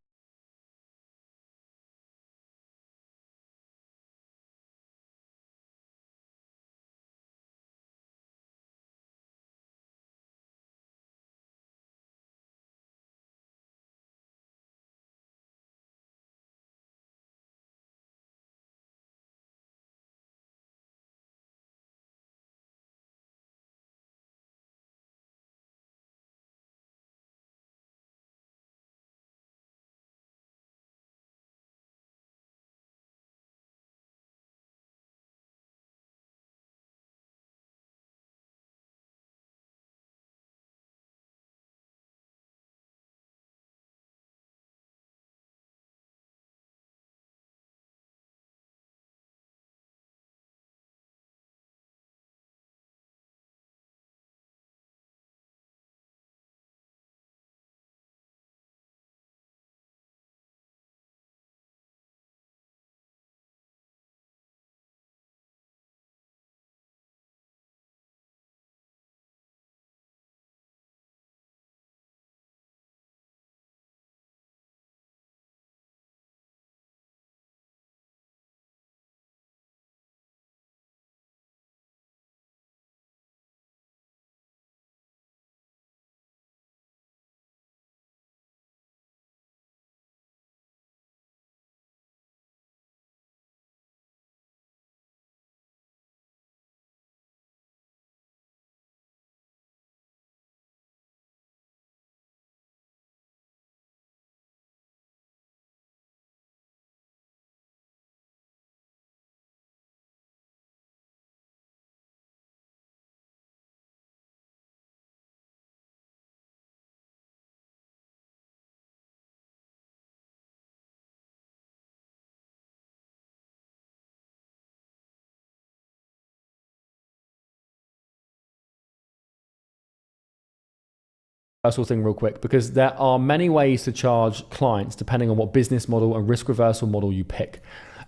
Thing real quick, because there are many ways to charge clients depending on what business model and risk reversal model you pick.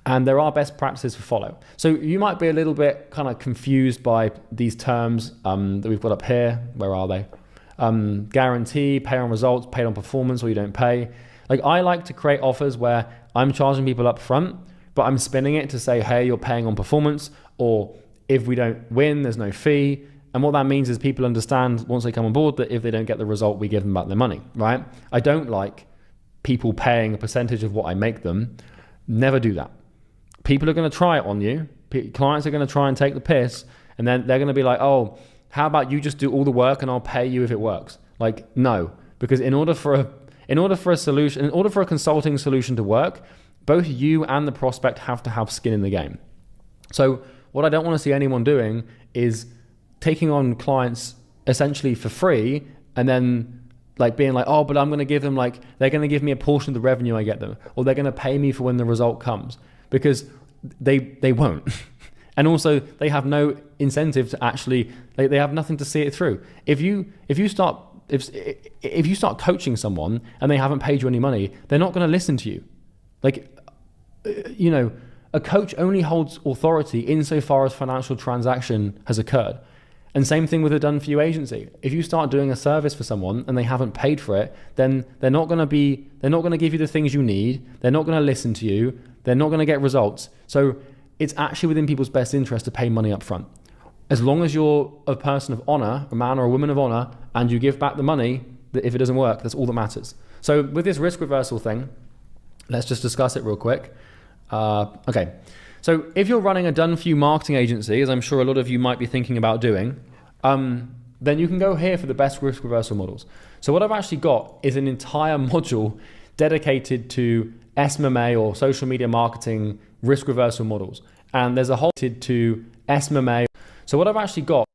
And there are best practices to follow. So you might be a little bit kind of confused by these terms that we've got up here. Where are they? Guarantee, pay on results, pay on performance, or you don't pay. Like I like to create offers where I'm charging people up front, but I'm spinning it to say, hey, you're paying on performance, or if we don't win, there's no fee. And what that means is people understand once they come on board that if they don't get the result, we give them back their money, right? I don't like people paying a percentage of what I make them. Never do that. people are going to try it on you. Clients are going to try and take the piss, and then they're going to be like, oh, how about you just do all the work and I'll pay you if it works? Like, no, because in order for a consulting solution to work, both you and the prospect have to have skin in the game. So what I don't want to see anyone doing is taking on clients essentially for free and then like being like, oh, but I'm going to give them like, they're going to give me a portion of the revenue I get them, or they're going to pay me for when the result comes, because they won't. And also they have no incentive to actually, like, they have nothing to see it through. If you start coaching someone and they haven't paid you any money, they're not going to listen to you. Like, you know, a coach only holds authority insofar as financial transaction has occurred. And same thing with a done for you agency. If you start doing a service for someone and they haven't paid for it, then they're not going to give you the things you need. They're not going to listen to you. They're not going to get results. So it's actually within people's best interest to pay money up front. As long as you're a person of honor, a man or a woman of honor, and you give back the money, if it doesn't work, that's all that matters. So with this risk reversal thing, let's just discuss it real quick. Okay. So if you're running a done-for-you marketing agency, as I'm sure a lot of you might be thinking about doing, then you can go here for the best risk reversal models. So what I've actually got is an entire module dedicated to SMMA, or social media marketing risk reversal models. And there's a whole to SMMA. So what I've actually got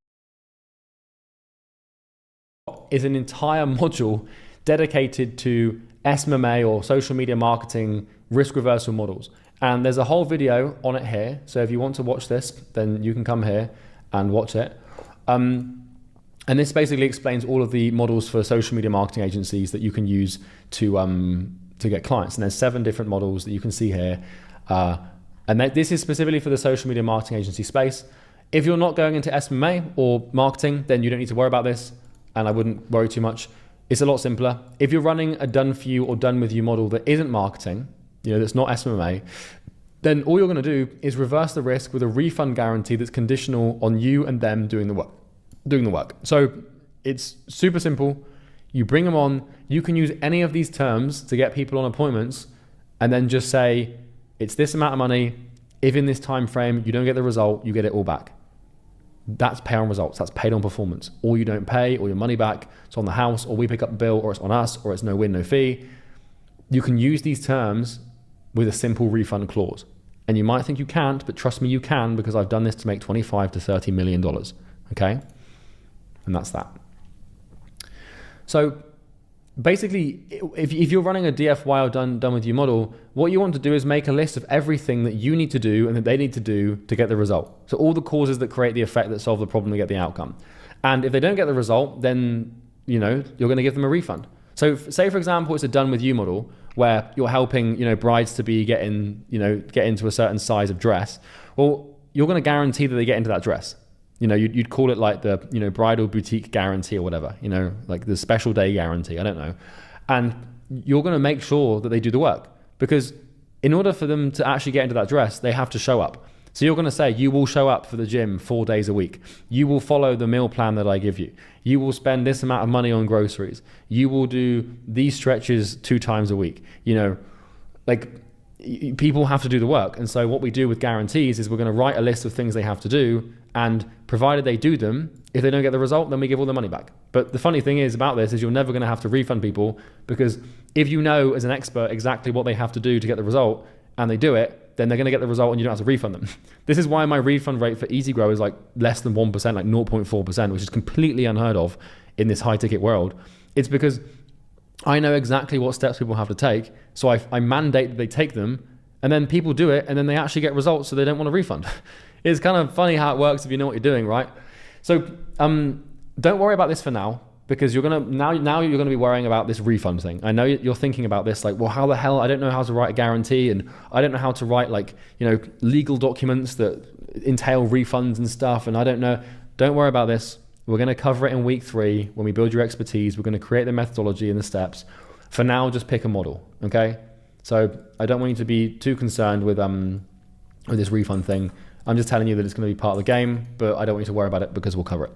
is an entire module dedicated to SMMA, or social media marketing risk reversal models. And there's a whole video on it here. So if you want to watch this, then you can come here and watch it. And this basically explains all of the models for social media marketing agencies that you can use to get clients. And there's 7 different models that you can see here. And this is specifically for the social media marketing agency space. If you're not going into SMMA or marketing, then you don't need to worry about this. And I wouldn't worry too much. It's a lot simpler. If you're running a done for you or done with you model that isn't marketing, that's not SMMA, then all you're going to do is reverse the risk with a refund guarantee that's conditional on you and them doing the work. So it's super simple. You bring them on. You can use any of these terms to get people on appointments, and then just say, it's this amount of money. If in this time frame you don't get the result, you get it all back. That's pay on results. That's paid on performance. Or you don't pay, or your money back. It's on the house, or we pick up the bill, or it's on us, or it's no win, no fee. You can use these terms with a simple refund clause. And you might think you can't, but trust me, you can, because I've done this to make $25 to $30 million. Okay? And that's that. So basically, if you're running a DFY or done with you model, what you want to do is make a list of everything that you need to do and that they need to do to get the result. So all the causes that create the effect that solve the problem to get the outcome. And if they don't get the result, then you're going to give them a refund. So say, for example, it's a done with you model where you're helping, brides to be get into a certain size of dress. Well, you're going to guarantee that they get into that dress. You'd call it like the, bridal boutique guarantee or whatever, like the special day guarantee. I don't know. And you're going to make sure that they do the work, because in order for them to actually get into that dress, they have to show up. So you're going to say, you will show up for the gym 4 days a week. You will follow the meal plan that I give you. You will spend this amount of money on groceries. You will do these stretches 2 times a week. People have to do the work. And so what we do with guarantees is we're going to write a list of things they have to do. And provided they do them, if they don't get the result, then we give all the money back. But the funny thing is about this is you're never going to have to refund people, because if you know as an expert exactly what they have to do to get the result and they do it, then they're going to get the result and you don't have to refund them. This is why my refund rate for Easy Grow is like less than 1%, like 0.4%, which is completely unheard of in this high ticket world. It's because I know exactly what steps people have to take. So I mandate that they take them, and then people do it, and then they actually get results, so they don't want a refund. It's kind of funny how it works if you know what you're doing, right? So don't worry about this for now, because you're gonna now you're gonna be worrying about this refund thing. I know you're thinking about this, like, well, how the hell? I don't know how to write a guarantee, and I don't know how to write legal documents that entail refunds and stuff, and I don't know. Don't worry about this. We're gonna cover it in week 3 when we build your expertise. We're gonna create the methodology and the steps. For now, just pick a model, okay? So I don't want you to be too concerned with this refund thing. I'm just telling you that it's going to be part of the game, but I don't want you to worry about it because we'll cover it.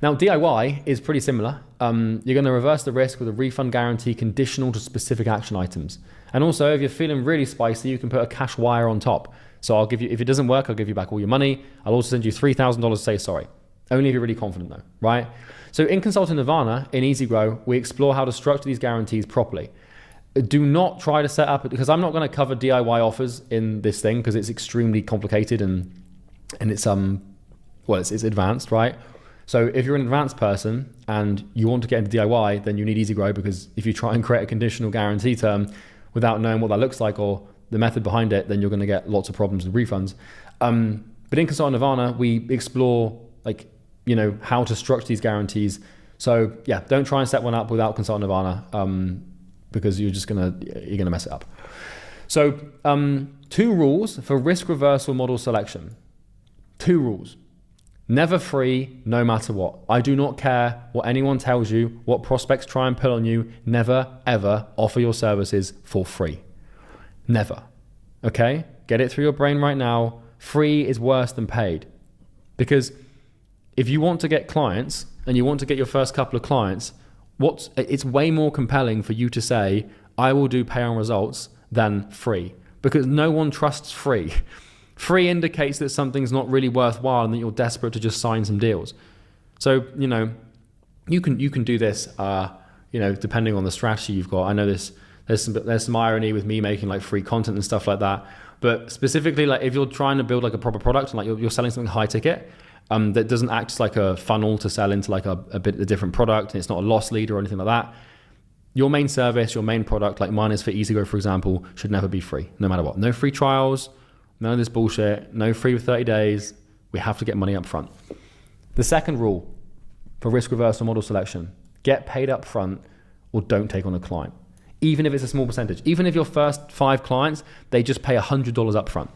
Now, DIY is pretty similar. You're going to reverse the risk with a refund guarantee conditional to specific action items. And also, if you're feeling really spicy, you can put a cash wire on top. So I'll give you, if it doesn't work, I'll give you back all your money. I'll also send you $3,000 to say sorry. Only if you're really confident though, right? So in Consultant Nirvana, in Easy Grow, we explore how to structure these guarantees properly. Do not try to set up, because I'm not going to cover DIY offers in this thing because it's extremely complicated and it's it's advanced, right? So if you're an advanced person and you want to get into DIY, then you need Easy Grow, because if you try and create a conditional guarantee term without knowing what that looks like or the method behind it, then you're going to get lots of problems with refunds. But in Consultant Nirvana, we explore how to structure these guarantees. So yeah, don't try and set one up without Consultant Nirvana, because you're gonna mess it up. So 2 rules for risk reversal model selection. 2 rules. Never free, no matter what. I do not care what anyone tells you, what prospects try and pull on you. Never, ever offer your services for free. Never. Okay? Get it through your brain right now. Free is worse than paid. Because if you want to get clients and you want to get your first couple of clients, it's way more compelling for you to say, I will do pay on results, than free. Because no one trusts free. Free indicates that something's not really worthwhile and that you're desperate to just sign some deals. So, you can do this, depending on the strategy you've got. I know there's some irony with me making like free content and stuff like that. But specifically, like if you're trying to build like a proper product and like you're selling something high ticket, that doesn't act as like a funnel to sell into like a different product, and it's not a loss leader or anything like that. Your main service, your main product, like mine is for Easy Grow, for example, should never be free, no matter what. No free trials, none of this bullshit, no free with 30 days. We have to get money up front. The second rule for risk reversal model selection, get paid up front or don't take on a client. Even if it's a small percentage. Even if your first 5 clients, they just pay $100 up front.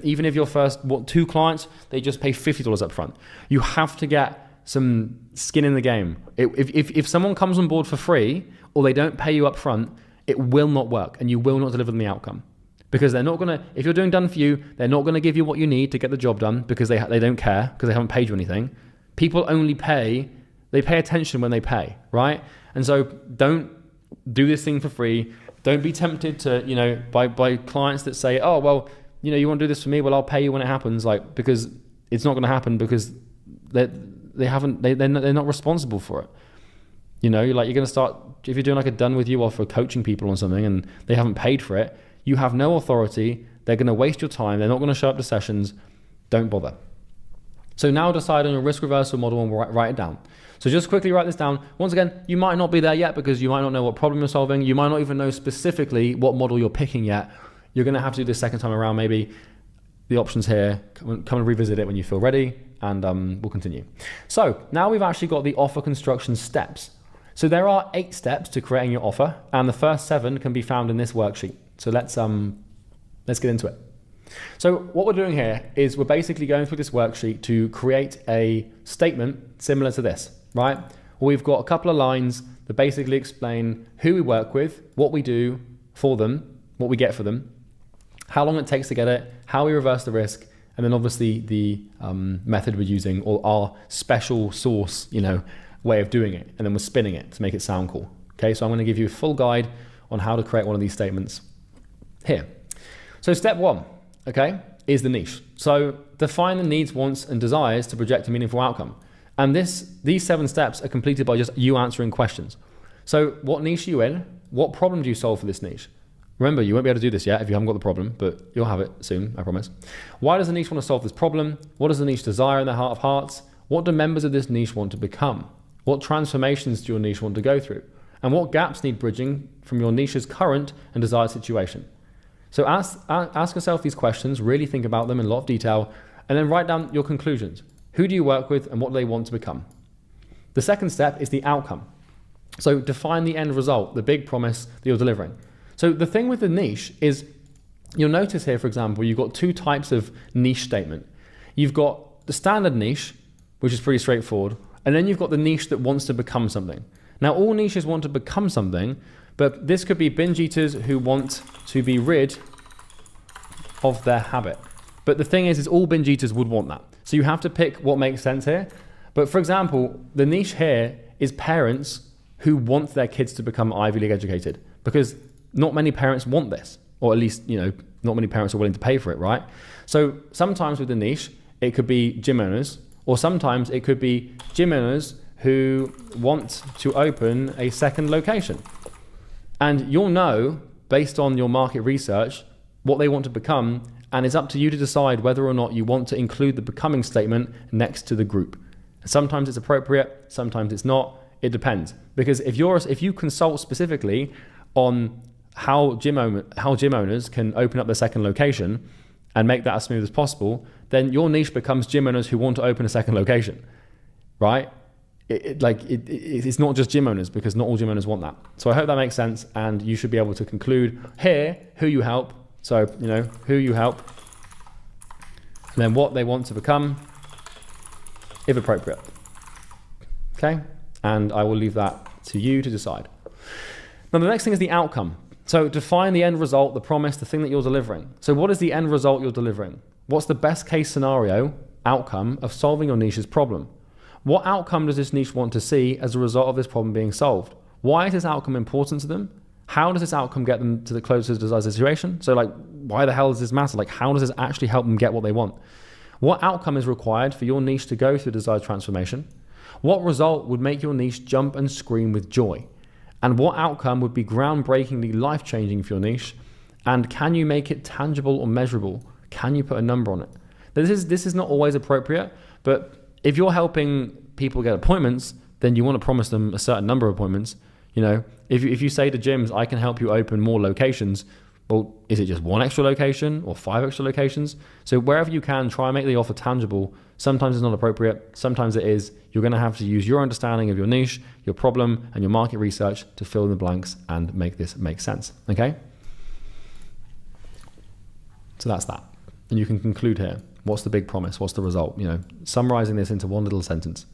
Even if your first 2 clients, they just pay $50 up front. You have to get some skin in the game. If someone comes on board for free or they don't pay you up front, it will not work and you will not deliver them the outcome. Because they're not going to, if you're doing done for you, they're not going to give you what you need to get the job done because they don't care, because they haven't paid you anything. People only pay, they pay attention when they pay, right? And so don't do this thing for free. Don't be tempted to, by clients that say, oh, well, you want to do this for me? Well, I'll pay you when it happens. Because it's not going to happen because they're not responsible for it. You're going to start, if you're doing like a done with you offer coaching people on something and they haven't paid for it, you have no authority. They're going to waste your time. They're not going to show up to sessions. Don't bother. So now decide on your risk reversal model and write it down. So just quickly write this down. Once again, you might not be there yet because you might not know what problem you're solving. You might not even know specifically what model you're picking yet. You're going to have to do this second time around maybe. The options here, come and revisit it when you feel ready, and we'll continue. So now we've actually got the offer construction steps. So there are 8 steps to creating your offer, and the first 7 can be found in this worksheet. So let's get into it. So what we're doing here is we're basically going through this worksheet to create a statement similar to this, right? We've got a couple of lines that basically explain who we work with, what we do for them, what we get for them, how long it takes to get it, how we reverse the risk, and then obviously the method we're using, or our special sauce, way of doing it. And then we're spinning it to make it sound cool. Okay, so I'm going to give you a full guide on how to create one of these statements here. So step 1, okay, is the niche. So define the needs, wants, and desires to project a meaningful outcome. And these 7 steps are completed by just you answering questions. So what niche are you in? What problem do you solve for this niche? Remember, you won't be able to do this yet if you haven't got the problem, but you'll have it soon, I promise. Why does the niche want to solve this problem? What does the niche desire in their heart of hearts? What do members of this niche want to become? What transformations do your niche want to go through? And what gaps need bridging from your niche's current and desired situation? So ask yourself these questions, really think about them in a lot of detail, and then write down your conclusions. Who do you work with and what do they want to become? The second step is the outcome. So define the end result, the big promise that you're delivering. So the thing with the niche is, you'll notice here, for example, you've got 2 types of niche statement. You've got the standard niche, which is pretty straightforward, and then you've got the niche that wants to become something. Now, all niches want to become something, but this could be binge eaters who want to be rid of their habit. But the thing is all binge eaters would want that. So you have to pick what makes sense here. But for example, the niche here is parents who want their kids to become Ivy League educated, because not many parents want this. or at least, not many parents are willing to pay for it, right? So sometimes with the niche, it could be gym owners, or sometimes it could be gym owners who want to open a second location. And you'll know, based on your market research, what they want to become, and it's up to you to decide whether or not you want to include the becoming statement next to the group. Sometimes it's appropriate, sometimes it's not. It depends. Because if you consult specifically on how gym owners can open up their second location and make that as smooth as possible, then your niche becomes gym owners who want to open a second location, right? It's not just gym owners, because not all gym owners want that. So I hope that makes sense, and you should be able to conclude here who you help. So, who you help, and then what they want to become, if appropriate. Okay? And I will leave that to you to decide. Now, the next thing is the outcome. So define the end result, the promise, the thing that you're delivering. So what is the end result you're delivering? What's the best case scenario outcome of solving your niche's problem? What outcome does this niche want to see as a result of this problem being solved? Why is this outcome important to them? How does this outcome get them to the closest desired situation? So why the hell does this matter? How does this actually help them get what they want? What outcome is required for your niche to go through desired transformation? What result would make your niche jump and scream with joy? And what outcome would be groundbreakingly life-changing for your niche? And can you make it tangible or measurable? Can you put a number on it? This is not always appropriate, but if you're helping people get appointments, then you want to promise them a certain number of appointments. If you say to gyms, I can help you open more locations, well, is it just one extra location or 5 extra locations? So wherever you can, try and make the offer tangible. Sometimes it's not appropriate, sometimes it is. You're going to have to use your understanding of your niche, your problem, and your market research to fill in the blanks and make this make sense, okay? So that's that. And you can conclude here. What's the big promise? What's the result? Summarizing this into one little sentence.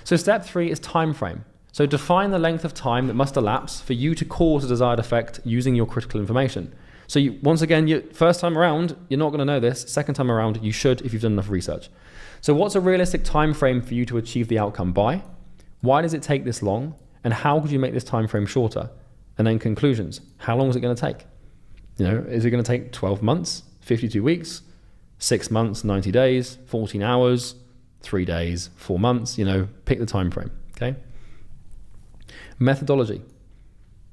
So step 3 is time frame. So define the length of time that must elapse for you to cause a desired effect using your critical information. So once again, first time around, you're not going to know this. Second time around, you should if you've done enough research. So what's a realistic time frame for you to achieve the outcome by? Why does it take this long? And how could you make this time frame shorter? And then conclusions. How long is it going to take? Is it going to take 12 months, 52 weeks, 6 months, 90 days, 14 hours, 3 days, 4 months? Pick the time frame, okay? Methodology.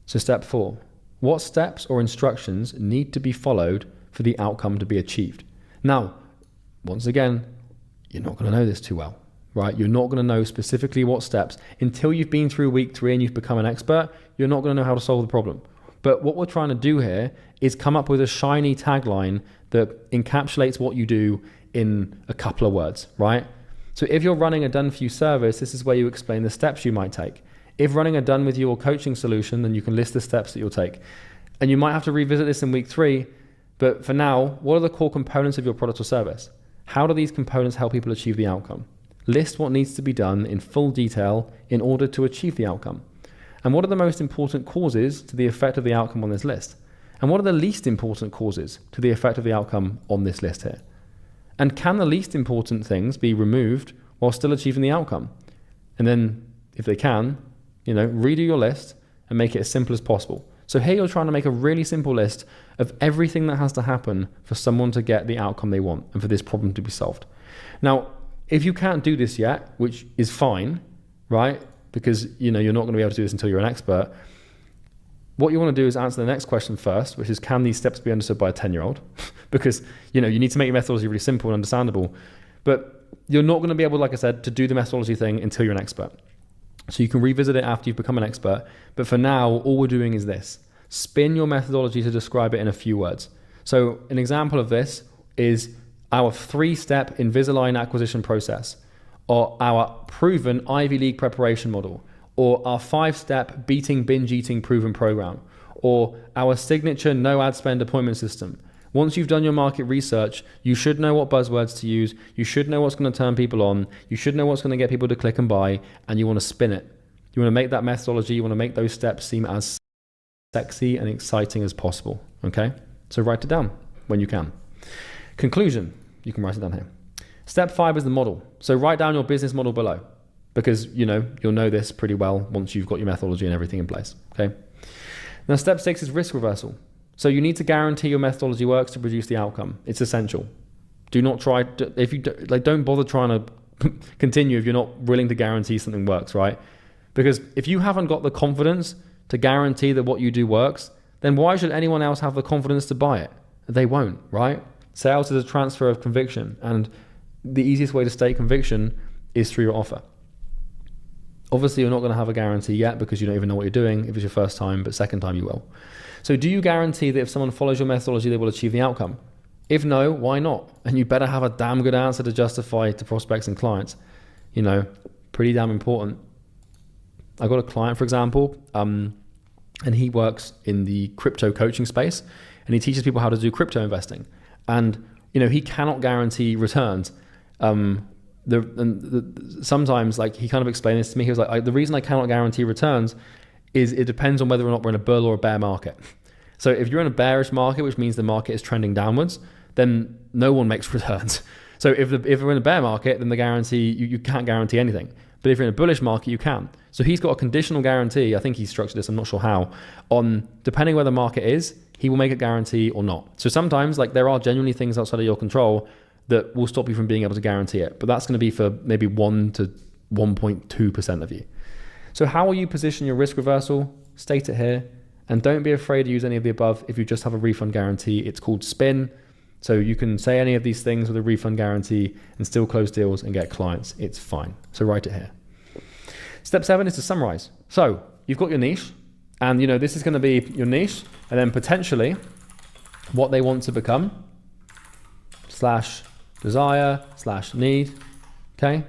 So step 4. What steps or instructions need to be followed for the outcome to be achieved? Now, once again, you're not going to know this too well, right? You're not going to know specifically what steps. Until you've been through week 3 and you've become an expert, you're not going to know how to solve the problem. But what we're trying to do here is come up with a shiny tagline that encapsulates what you do in a couple of words, right? So if you're running a done-for-you service, this is where you explain the steps you might take. If running a done with you or coaching solution, then you can list the steps that you'll take. And you might have to revisit this in week 3, but for now, what are the core components of your product or service? How do these components help people achieve the outcome? List what needs to be done in full detail in order to achieve the outcome. And what are the most important causes to the effect of the outcome on this list? And what are the least important causes to the effect of the outcome on this list here? And can the least important things be removed while still achieving the outcome? And then, if they can, redo your list and make it as simple as possible. So here you're trying to make a really simple list of everything that has to happen for someone to get the outcome they want and for this problem to be solved. Now, if you can't do this yet, which is fine, right? Because you're not going to be able to do this until you're an expert. What you want to do is answer the next question first, which is, can these steps be understood by a 10-year-old? Because you need to make your methodology really simple and understandable. But you're not going to be able, like I said, to do the methodology thing until you're an expert. So you can revisit it after you've become an expert. But for now, all we're doing is this. Spin your methodology to describe it in a few words. So an example of this is our 3-step Invisalign acquisition process, or our proven Ivy League preparation model, or our 5-step beating binge eating proven program, or our signature no ad spend appointment system. Once you've done your market research, you should know what buzzwords to use. You should know what's going to turn people on. You should know what's going to get people to click and buy, and you want to spin it. You want to make that methodology, you want to make those steps seem as sexy and exciting as possible, okay? So write it down when you can. Conclusion, you can write it down here. Step 5 is the model. So write down your business model below, because you'll know this pretty well once you've got your methodology and everything in place, okay? Now step 6 is risk reversal. So you need to guarantee your methodology works to produce the outcome. It's essential. Do not try, if you don't bother trying to continue if you're not willing to guarantee something works, right? Because if you haven't got the confidence to guarantee that what you do works, then why should anyone else have the confidence to buy it? They won't, right? Sales is a transfer of conviction, and the easiest way to state conviction is through your offer. Obviously, you're not going to have a guarantee yet because you don't even know what you're doing if it's your first time, but second time you will. So do you guarantee that if someone follows your methodology, they will achieve the outcome? If no, why not? And you better have a damn good answer to justify to prospects and clients. You know, pretty damn important. I got a client, for example, and he works in the crypto coaching space, and he teaches people how to do crypto investing. And, you know, he cannot guarantee returns. Sometimes, like, he kind of explained this to me. He was like, the reason I cannot guarantee returns is it depends on whether or not we're in a bull or a bear market. So if you're in a bearish market, which means the market is trending downwards, then no one makes returns. So if we're in a bear market, then the guarantee, you can't guarantee anything. But if you're in a bullish market, you can. So he's got a conditional guarantee, I think he structured this, I'm not sure how, on depending where the market is, he will make a guarantee or not. So sometimes, like, there are genuinely things outside of your control that will stop you from being able to guarantee it. But that's going to be for maybe 1 to 1.2% of you. So how will you position your risk reversal? State it here. And don't be afraid to use any of the above if you just have a refund guarantee. It's called spin. So you can say any of these things with a refund guarantee and still close deals and get clients. It's fine. So write it here. Step 7 is to summarize. So you've got your niche, and, you know, this is going to be your niche, and then potentially what they want to become / desire / need. Okay.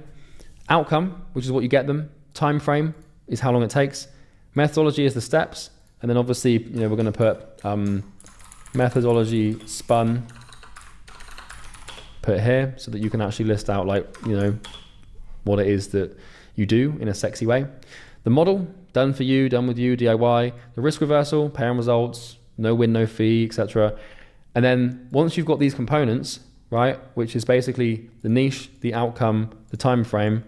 Outcome, which is what you get them. Time frame is how long it takes. Methodology is the steps. And then obviously, you know, we're going to put methodology spun, put it here so that you can actually list out, like, you know, what it is that you do in a sexy way. The model, done for you, done with you, DIY. The risk reversal, pay on results, no win, no fee, etc. And then once you've got these components, right, which is basically the niche, the outcome, the time frame,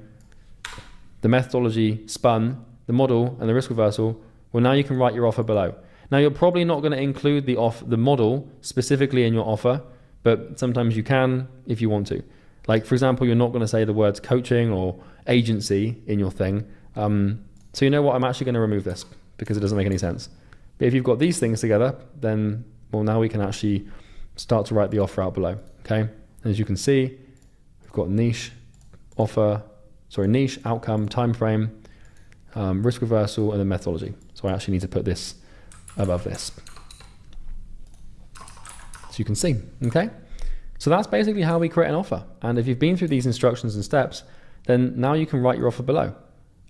the methodology spun, the model, and the risk reversal, well, now you can write your offer below. Now, you're probably not going to include the model specifically in your offer, but sometimes you can if you want to. Like, for example, you're not going to say the words coaching or agency in your thing. So you know what? I'm actually going to remove this because it doesn't make any sense. But if you've got these things together, then, well, now we can actually start to write the offer out below. Okay. And as you can see, we've got niche, niche, outcome, time frame, risk reversal, and then methodology. So I actually need to put this above this, so you can see. Okay. So that's basically how we create an offer. And if you've been through these instructions and steps, then now you can write your offer below.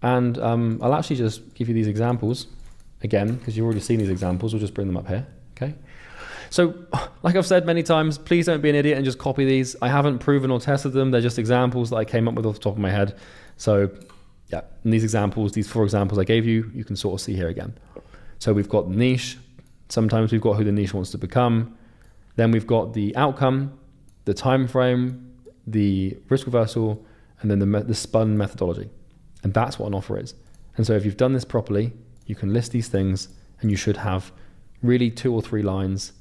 And I'll actually just give you these examples again, because you've already seen these examples. We'll just bring them up here. Okay. So like I've said many times, please don't be an idiot and just copy these. I haven't proven or tested them. They're just examples that I came up with off the top of my head. So yeah, and these examples, these 4 examples I gave you, you can sort of see here again. So we've got the niche. Sometimes we've got who the niche wants to become. Then we've got the outcome, the time frame, the risk reversal, and then the spun methodology. And that's what an offer is. And so if you've done this properly, you can list these things, and you should have really 2 or 3 lines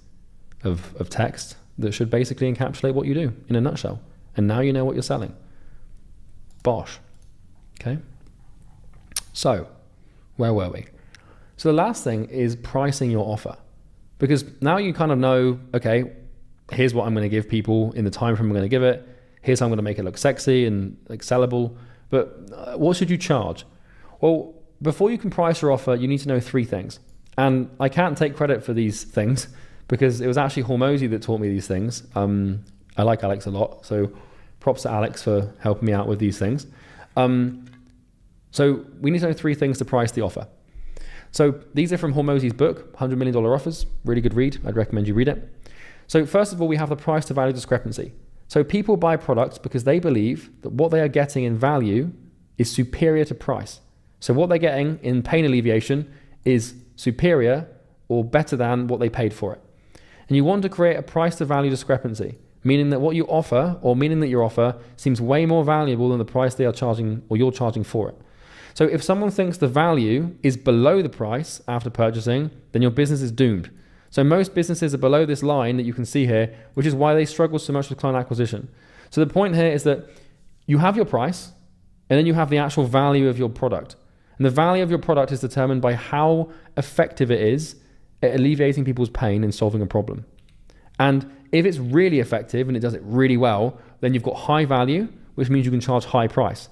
of text that should basically encapsulate what you do in a nutshell. And now you know what you're selling. Bosh. Okay. So where were we? So the last thing is pricing your offer, because now you kind of know, okay, here's what I'm going to give people in the time frame I'm going to give it. Here's how I'm going to make it look sexy and like sellable. But what should you charge? Well, before you can price your offer, you need to know 3 things. And I can't take credit for these things because it was actually Hormozy that taught me these things. I like Alex a lot, so props to Alex for helping me out with these things. So we need to know 3 things to price the offer. So these are from Hormozy's book, $100 Million Offers. Really good read. I'd recommend you read it. So first of all, we have the price to value discrepancy. So people buy products because they believe that what they are getting in value is superior to price. So what they're getting in pain alleviation is superior or better than what they paid for it. And you want to create a price to value discrepancy, meaning that what you offer, or meaning that your offer seems way more valuable than the price they are charging or you're charging for it. So if someone thinks the value is below the price after purchasing, then your business is doomed. So most businesses are below this line that you can see here, which is why they struggle so much with client acquisition. So the point here is that you have your price, and then you have the actual value of your product. And the value of your product is determined by how effective it is at alleviating people's pain and solving a problem. And if it's really effective and it does it really well, then you've got high value, which means you can charge high price.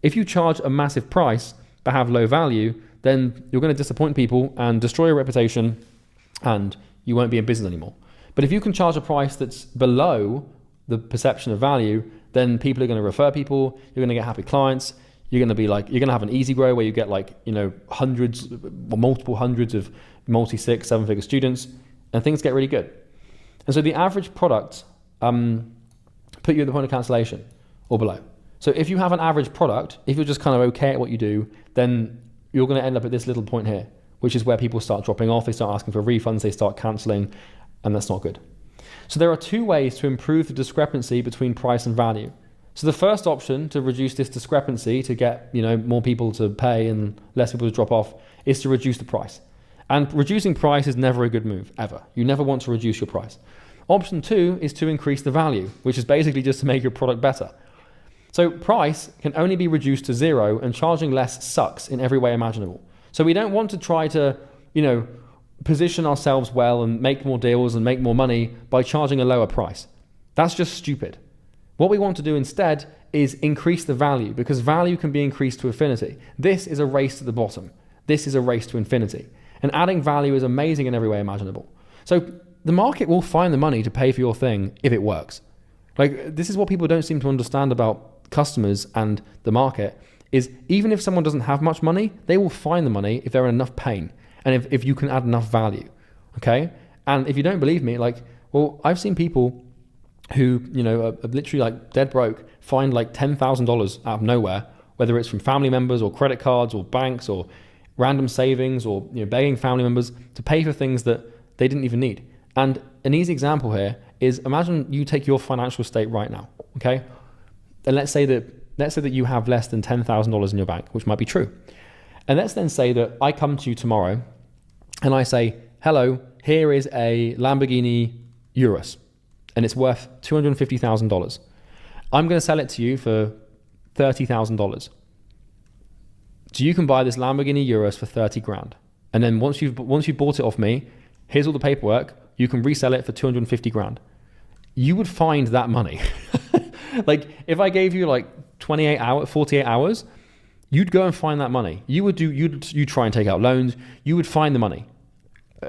If you charge a massive price but have low value, then you're going to disappoint people and destroy your reputation, and you won't be in business anymore. But if you can charge a price that's below the perception of value, then people are going to refer people, you're going to get happy clients, you're going to have an easy grow where you get hundreds or multiple hundreds of multi-6, 7-figure students, and things get really good. And so the average product put you at the point of cancellation or below. So if you have an average product, if you're just kind of okay at what you do, then you're going to end up at this little point here, which is where people start dropping off, they start asking for refunds, they start canceling, and that's not good. So there are two ways to improve the discrepancy between price and value. So the first option to reduce this discrepancy, to get more people to pay and less people to drop off, is to reduce the price. And reducing price is never a good move, ever. You never want to reduce your price. Option 2 is to increase the value, which is basically just to make your product better. So price can only be reduced to 0, and charging less sucks in every way imaginable. So we don't want to try to, position ourselves well and make more deals and make more money by charging a lower price. That's just stupid. What we want to do instead is increase the value, because value can be increased to infinity. This is a race to the bottom. This is a race to infinity. And adding value is amazing in every way imaginable. So the market will find the money to pay for your thing if it works. This is what people don't seem to understand about customers and the market, is even if someone doesn't have much money, they will find the money if they're in enough pain and if you can add enough value, okay? And if you don't believe me, I've seen people who, are literally dead broke, find $10,000 out of nowhere, whether it's from family members or credit cards or banks or random savings or begging family members to pay for things that they didn't even need. And an easy example here is, imagine you take your financial state right now, okay? And let's say that you have less than $10,000 in your bank, which might be true. And let's then say that I come to you tomorrow and I say, hello, here is a Lamborghini Urus, and it's worth $250,000. I'm going to sell it to you for $30,000. So you can buy this Lamborghini Urus for 30 grand. And then once you've bought it off me, here's all the paperwork, you can resell it for 250 grand. You would find that money. If I gave you 48 hours, you'd go and find that money. You'd try and take out loans. You would find the money.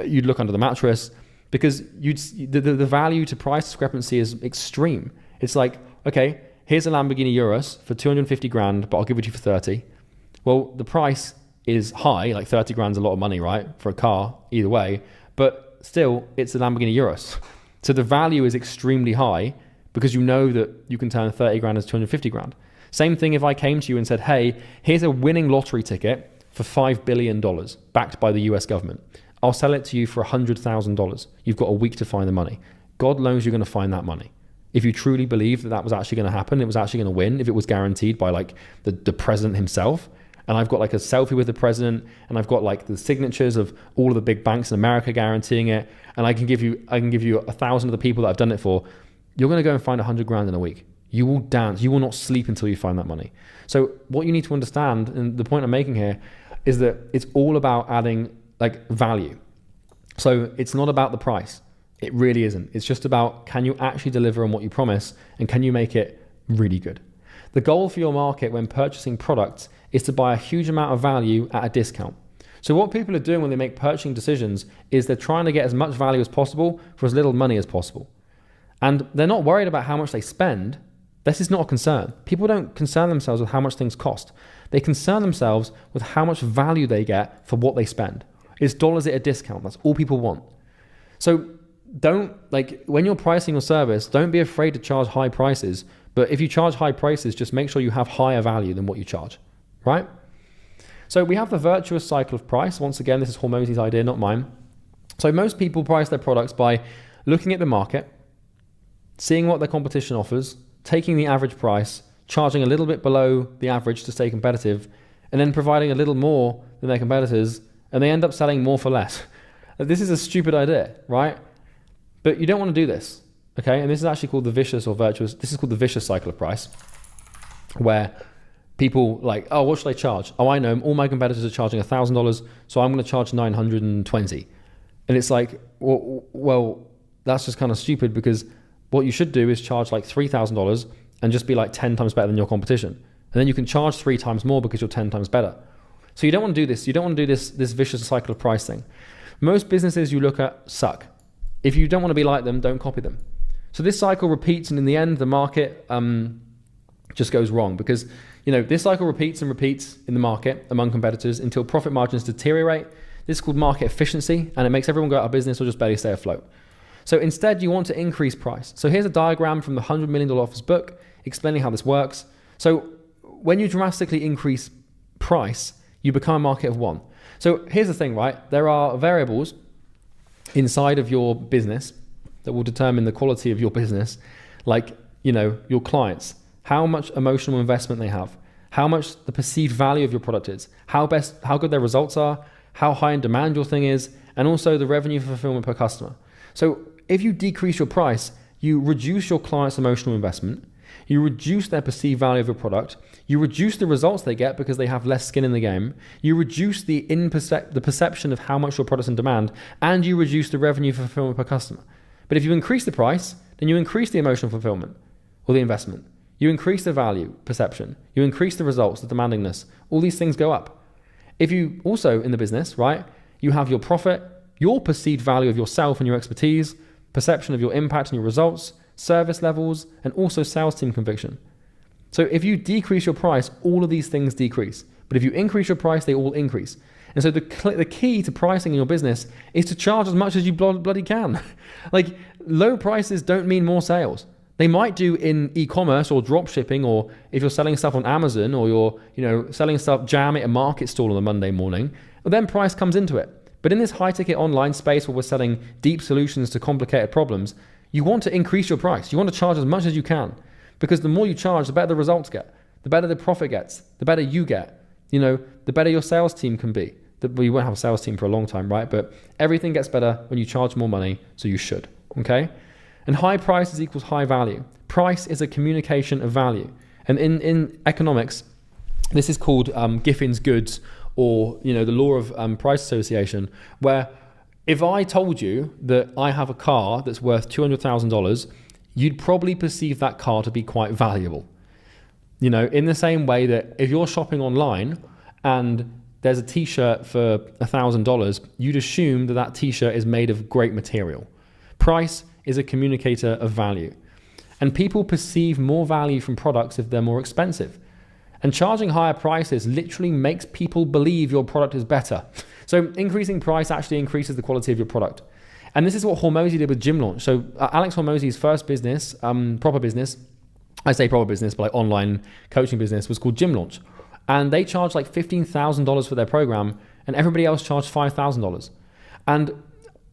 You'd look under the mattress, because the value to price discrepancy is extreme. It's okay, here's a Lamborghini Urus for 250 grand, but I'll give it to you for 30. Well, the price is high, 30 grand's a lot of money, right? For a car, either way. But still, it's a Lamborghini Urus. So the value is extremely high, because you know that you can turn 30 grand into 250 grand. Same thing if I came to you and said, hey, here's a winning lottery ticket for $5 billion backed by the US government. I'll sell it to you for $100,000. You've got a week to find the money. God knows you're going to find that money. If you truly believe that was actually going to happen, it was actually going to win, if it was guaranteed by the president himself, and I've got a selfie with the president, and I've got the signatures of all of the big banks in America guaranteeing it, and I can give you 1,000 of the people that I've done it for, you're going to go and find 100 grand in a week. You will dance. You will not sleep until you find that money. So what you need to understand, and the point I'm making here, is that it's all about adding value. So it's not about the price. It really isn't. It's just about, can you actually deliver on what you promise, and can you make it really good? The goal for your market when purchasing products is to buy a huge amount of value at a discount. So what people are doing when they make purchasing decisions is they're trying to get as much value as possible for as little money as possible. And they're not worried about how much they spend. This is not a concern. People don't concern themselves with how much things cost. They concern themselves with how much value they get for what they spend. It's dollars at a discount. That's all people want. So don't, when you're pricing your service, don't be afraid to charge high prices. But if you charge high prices, just make sure you have higher value than what you charge, right? So we have the virtuous cycle of price. Once again, this is Hormozy's idea, not mine. So most people price their products by looking at the market, seeing what their competition offers, taking the average price, charging a little bit below the average to stay competitive, and then providing a little more than their competitors, and they end up selling more for less. This is a stupid idea, right? But you don't want to do this, okay? And this is actually called the vicious or virtuous, this is called the vicious cycle of price, where people like, oh, what should I charge? Oh, I know, all my competitors are charging $1,000, so I'm going to charge 920. And it's like, well, that's just kind of stupid, because what you should do is charge like $3,000 and just be like 10 times better than your competition. And then you can charge 3 times more because you're 10 times better. So you don't want to do this. You don't want to do this vicious cycle of price thing. Most businesses you look at suck. If you don't want to be like them, don't copy them. So this cycle repeats, and in the end, the market just goes wrong, because this cycle repeats and repeats in the market among competitors until profit margins deteriorate. This is called market efficiency, and it makes everyone go out of business or just barely stay afloat. So instead, you want to increase price. So here's a diagram from the $100 Million Offers book explaining how this works. So when you drastically increase price, you become a market of one. So here's the thing, right? There are variables inside of your business that will determine the quality of your business, like, your clients, how much emotional investment they have, how much the perceived value of your product is, how good their results are, how high in demand your thing is, and also the revenue for fulfillment per customer. So if you decrease your price, you reduce your client's emotional investment, you reduce their perceived value of your product, you reduce the results they get because they have less skin in the game, you reduce the perception of how much your product's in demand, and you reduce the revenue for fulfillment per customer. But if you increase the price, then you increase the emotional fulfillment or the investment. You increase the value perception, you increase the results, the demandingness, all these things go up. If you also, in the business, right, you have your profit, your perceived value of yourself and your expertise, perception of your impact and your results, service levels, and also sales team conviction. So if you decrease your price, all of these things decrease. But if you increase your price, they all increase. And so the key to pricing in your business is to charge as much as you bloody can. Like, low prices don't mean more sales. They might do in e-commerce or drop shipping, or if you're selling stuff on Amazon, or you're selling stuff jam at a market stall on a Monday morning, well, then price comes into it. But in this high-ticket online space where we're selling deep solutions to complicated problems, you want to increase your price. You want to charge as much as you can, because the more you charge, the better the results get, the better the profit gets, the better you get, the better your sales team can be. Well, you won't have a sales team for a long time, right? But everything gets better when you charge more money, so you should, okay? And high prices equals high value. Price is a communication of value. And in economics, this is called Giffin's goods, or the law of price association, where if I told you that I have a car that's worth $200,000, you'd probably perceive that car to be quite valuable. In the same way that if you're shopping online and there's a t-shirt for $1,000, you'd assume that that t-shirt is made of great material. Price is a communicator of value. And people perceive more value from products if they're more expensive. And charging higher prices literally makes people believe your product is better. So increasing price actually increases the quality of your product. And this is what Hormozy did with Gym Launch. So Alex Hormozy's first business, proper business, I say proper business, but like online coaching business, was called Gym Launch. And they charged like $15,000 for their program, and everybody else charged $5,000. And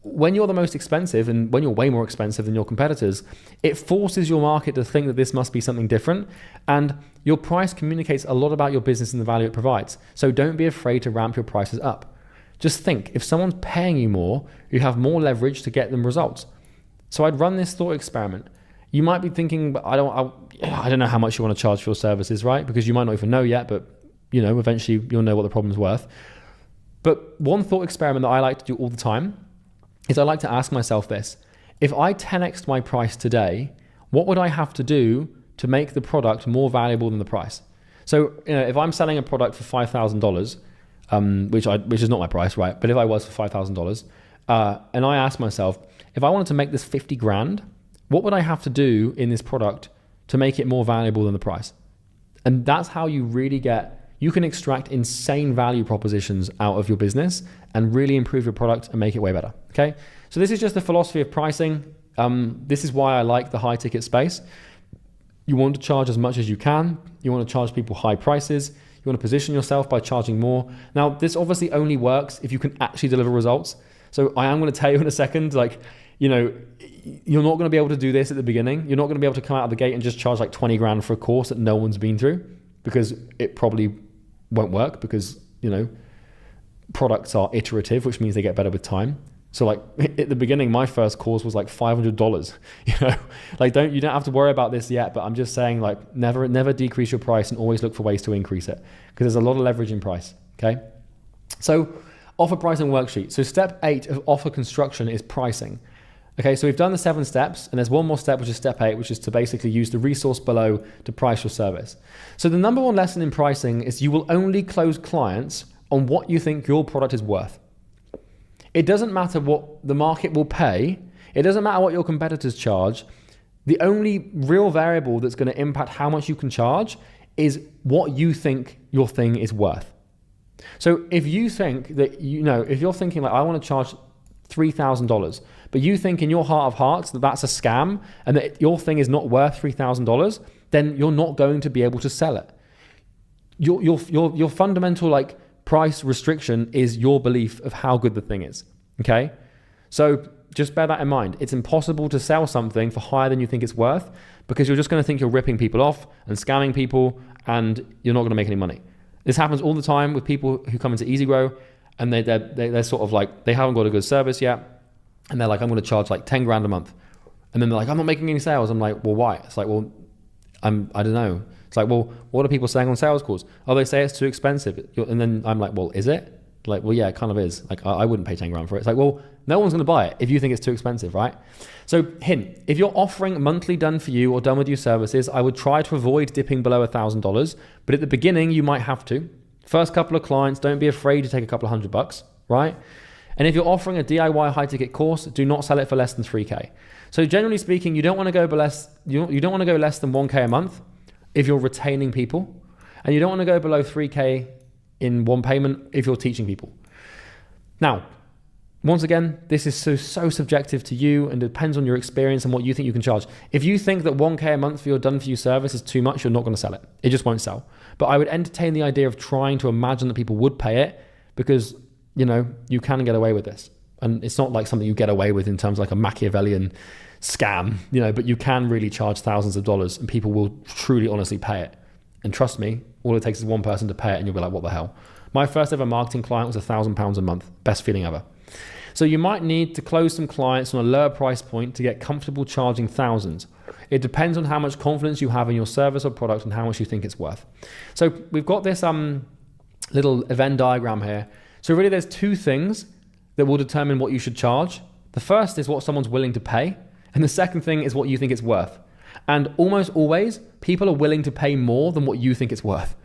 when you're the most expensive, and when you're way more expensive than your competitors, it forces your market to think that this must be something different. And your price communicates a lot about your business and the value it provides. So don't be afraid to ramp your prices up. Just think, if someone's paying you more, you have more leverage to get them results. So I'd run this thought experiment. You might be thinking, but I don't know how much you want to charge for your services, right? Because you might not even know yet, but eventually you'll know what the problem's worth. But one thought experiment that I like to do all the time is I like to ask myself this: if I 10x'd my price today, what would I have to do to make the product more valuable than the price? So, if I'm selling a product for $5,000, which is not my price, right? But if I was for $5,000, and I asked myself, if I wanted to make this 50 grand, what would I have to do in this product to make it more valuable than the price? And that's how you can extract insane value propositions out of your business and really improve your product and make it way better, okay? So this is just the philosophy of pricing. This is why I like the high ticket space. You want to charge as much as you can. You want to charge people high prices. You want to position yourself by charging more. Now, this obviously only works if you can actually deliver results. So I am going to tell you in a second, you're not going to be able to do this at the beginning. You're not going to be able to come out of the gate and just charge like 20 grand for a course that no one's been through, because it probably won't work, because, products are iterative, which means they get better with time. So like at the beginning, my first course was like $500, you know, like you don't have to worry about this yet, but I'm just saying like never decrease your price and always look for ways to increase it because there's a lot of leverage in price. Okay. So offer pricing worksheet. So step 8 of offer construction is pricing. Okay. So we've done the 7 steps and there's one more step, which is step 8, which is to basically use the resource below to price your service. So the number one lesson in pricing is you will only close clients on what you think your product is worth. It doesn't matter what the market will pay. It doesn't matter what your competitors charge. The only real variable that's going to impact how much you can charge is what you think your thing is worth. So if you think that, if you're thinking like, I want to charge $3,000, but you think in your heart of hearts that that's a scam and that your thing is not worth $3,000, then you're not going to be able to sell it. Your fundamental like price restriction is your belief of how good the thing is, okay? So just bear that in mind. It's impossible to sell something for higher than you think it's worth because you're just going to think you're ripping people off and scamming people and you're not going to make any money. This happens all the time with people who come into EasyGrow and they're sort of like, they haven't got a good service yet and they're like, I'm going to charge like 10 grand a month. And then they're like, I'm not making any sales. I'm like, well, why? It's like, well, I don't know. It's like, well, what are people saying on sales calls? Oh, they say it's too expensive. And then I'm like, well, is it? Like, well, yeah, it kind of is. Like, I wouldn't pay 10 grand for it. It's like, well, no one's going to buy it if you think it's too expensive, right? So hint, if you're offering monthly done for you or done with you services, I would try to avoid dipping below $1,000. But at the beginning, you might have to. First couple of clients, don't be afraid to take a couple of $100, right? And if you're offering a DIY high ticket course, do not sell it for less than 3K. So generally speaking, you don't want to go less than 1K a month if you're retaining people, and you don't want to go below 3K in one payment if you're teaching people. Now, once again, this is so subjective to you and depends on your experience and what you think you can charge. If you think that 1K a month for your done for you service is too much, you're not going to sell it. It just won't sell. But I would entertain the idea of trying to imagine that people would pay it because, you can get away with this. And it's not like something you get away with in terms of like a Machiavellian scam, but you can really charge thousands of dollars and people will truly, honestly pay it. And trust me, all it takes is one person to pay it and you'll be like, what the hell? My first ever marketing client was £1,000 a month. Best feeling ever. So you might need to close some clients on a lower price point to get comfortable charging thousands. It depends on how much confidence you have in your service or product and how much you think it's worth. So we've got this little Venn diagram here. So really there's 2 things that will determine what you should charge. The first is what someone's willing to pay. And the second thing is what you think it's worth. And almost always, people are willing to pay more than what you think it's worth.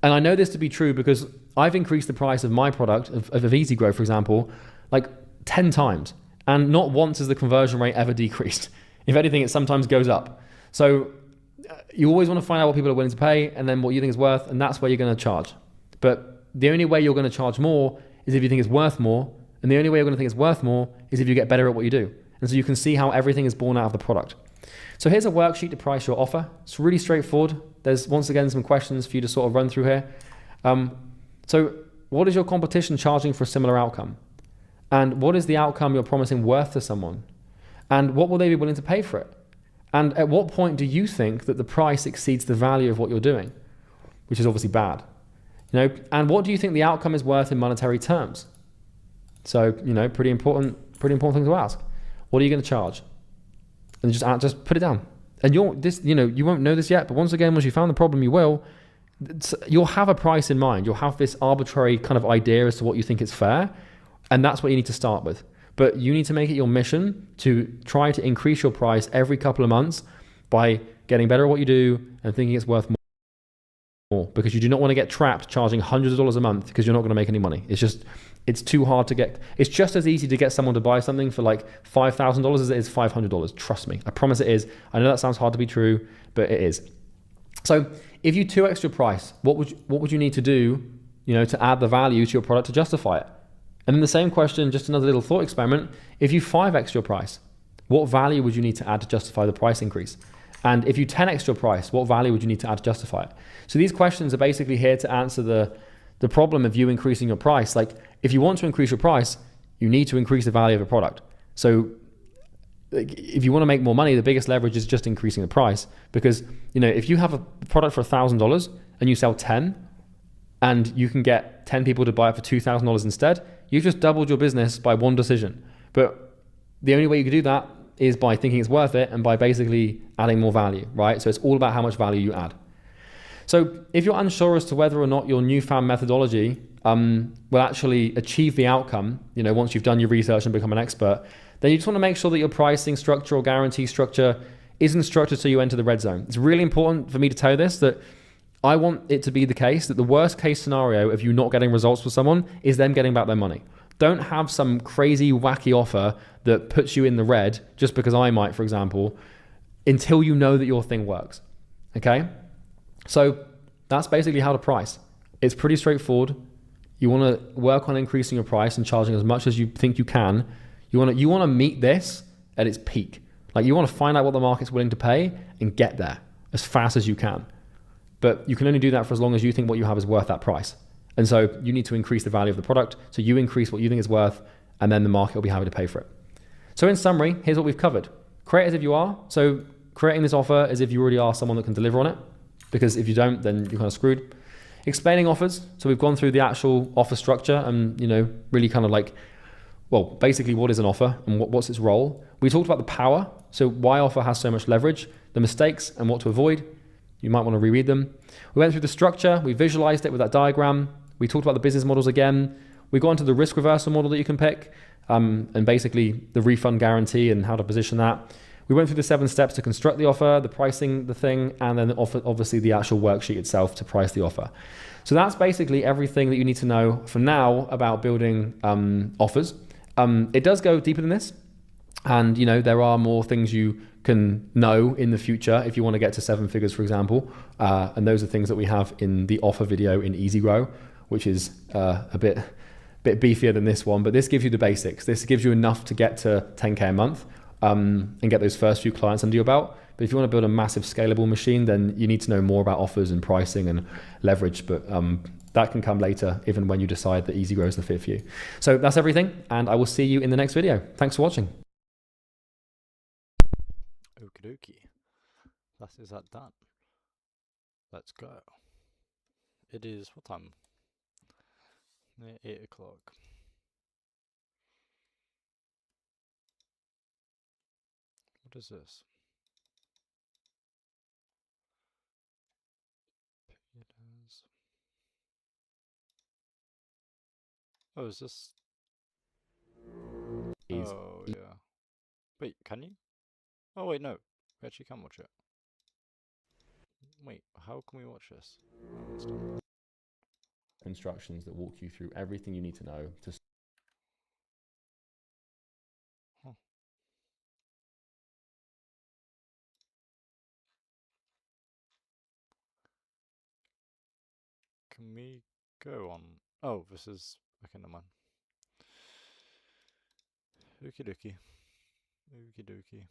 And I know this to be true because I've increased the price of my product, of EasyGrow, for example, like 10 times. And not once has the conversion rate ever decreased. If anything, it sometimes goes up. So you always want to find out what people are willing to pay and then what you think is worth, and that's where you're going to charge. But the only way you're going to charge more is if you think it's worth more. And the only way you're going to think it's worth more is if you get better at what you do. And so you can see how everything is born out of the product. So here's a worksheet to price your offer. It's really straightforward. There's once again some questions for you to sort of run through here. So what is your competition charging for a similar outcome? And what is the outcome you're promising worth to someone? And what will they be willing to pay for it? And at what point do you think that the price exceeds the value of what you're doing? Which is obviously bad. And what do you think the outcome is worth in monetary terms? So, pretty important thing to ask. What are you going to charge? And just put it down. And you won't know this yet, but once again, once you found the problem, you will. You'll have a price in mind. You'll have this arbitrary kind of idea as to what you think is fair, and that's what you need to start with. But you need to make it your mission to try to increase your price every couple of months by getting better at what you do and thinking it's worth more. Because you do not want to get trapped charging hundreds of dollars a month because you're not going to make any money. It's too hard to get. It's just as easy to get someone to buy something for like $5,000 as it is $500. Trust me. I promise it is. I know that sounds hard to be true, but it is. So if you 2x your price, what would you need to do, to add the value to your product to justify it? And then the same question, just another little thought experiment. If you 5x your price, what value would you need to add to justify the price increase? And if you 10x your price, what value would you need to add to justify it? So these questions are basically here to answer the problem of you increasing your price. Like if you want to increase your price, you need to increase the value of a product. So if you want to make more money, the biggest leverage is just increasing the price. Because, if you have a product for $1,000 and you sell 10 and you can get 10 people to buy it for $2,000 instead, you've just doubled your business by one decision. But the only way you can do that is by thinking it's worth it and by basically adding more value, right? So it's all about how much value you add. So if you're unsure as to whether or not your newfound methodology will actually achieve the outcome, once you've done your research and become an expert, then you just want to make sure that your pricing structure or guarantee structure isn't structured so you enter the red zone. It's really important for me to tell you this, that I want it to be the case that the worst case scenario of you not getting results for someone is them getting back their money. Don't have some crazy wacky offer that puts you in the red just because I might, for example, until you know that your thing works. Okay? So that's basically how to price. It's pretty straightforward. You want to work on increasing your price and charging as much as you think you can. You want to meet this at its peak. Like, you want to find out what the market's willing to pay and get there as fast as you can. But you can only do that for as long as you think what you have is worth that price. And so you need to increase the value of the product. So you increase what you think is worth, and then the market will be happy to pay for it. So in summary, here's what we've covered. Create as if you are. So creating this offer as if you already are someone that can deliver on it. Because if you don't, then you're kind of screwed. Explaining offers. So we've gone through the actual offer structure and, really kind of like, well, basically what is an offer and what's its role. We talked about the power. So why offer has so much leverage, the mistakes and what to avoid. You might want to reread them. We went through the structure. We visualized it with that diagram. We talked about the business models again. We got into the risk reversal model that you can pick and basically the refund guarantee and how to position that. We went through the 7 steps to construct the offer, the pricing, the thing, and then obviously the actual worksheet itself to price the offer. So that's basically everything that you need to know for now about building offers. It does go deeper than this. And, there are more things you can know in the future if you want to get to 7 figures, for example. And those are things that we have in the offer video in Easy Grow, which is a bit beefier than this one. But this gives you the basics. This gives you enough to get to 10K a month and get those first few clients under your belt. But if you want to build a massive scalable machine, then you need to know more about offers and pricing and leverage. But that can come later, even when you decide that Easy Grow is the fit for you. So that's everything. And I will see you in the next video. Thanks for watching. Okie dokie. That is that done. Let's go. It is, what time? 8 o'clock. What is this? Oh, is this? Oh, yeah. Wait, can you? Oh, wait, no. We actually can watch it. Wait, how can we watch this? Oh, it's done. Instructions that walk you through everything you need to know to Huh. Can we go on? Oh, this is... Okay, never mind. Okie dokie. Okie dokie.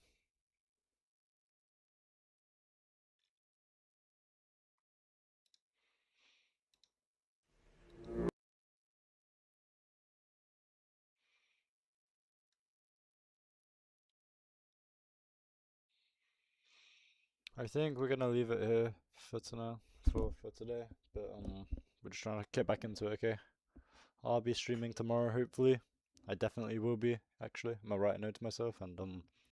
I think we're gonna leave it here for tonight, for today. But we're just trying to get back into it. Okay, I'll be streaming tomorrow. Hopefully, I definitely will be. Actually, I'm gonna write a note to myself, and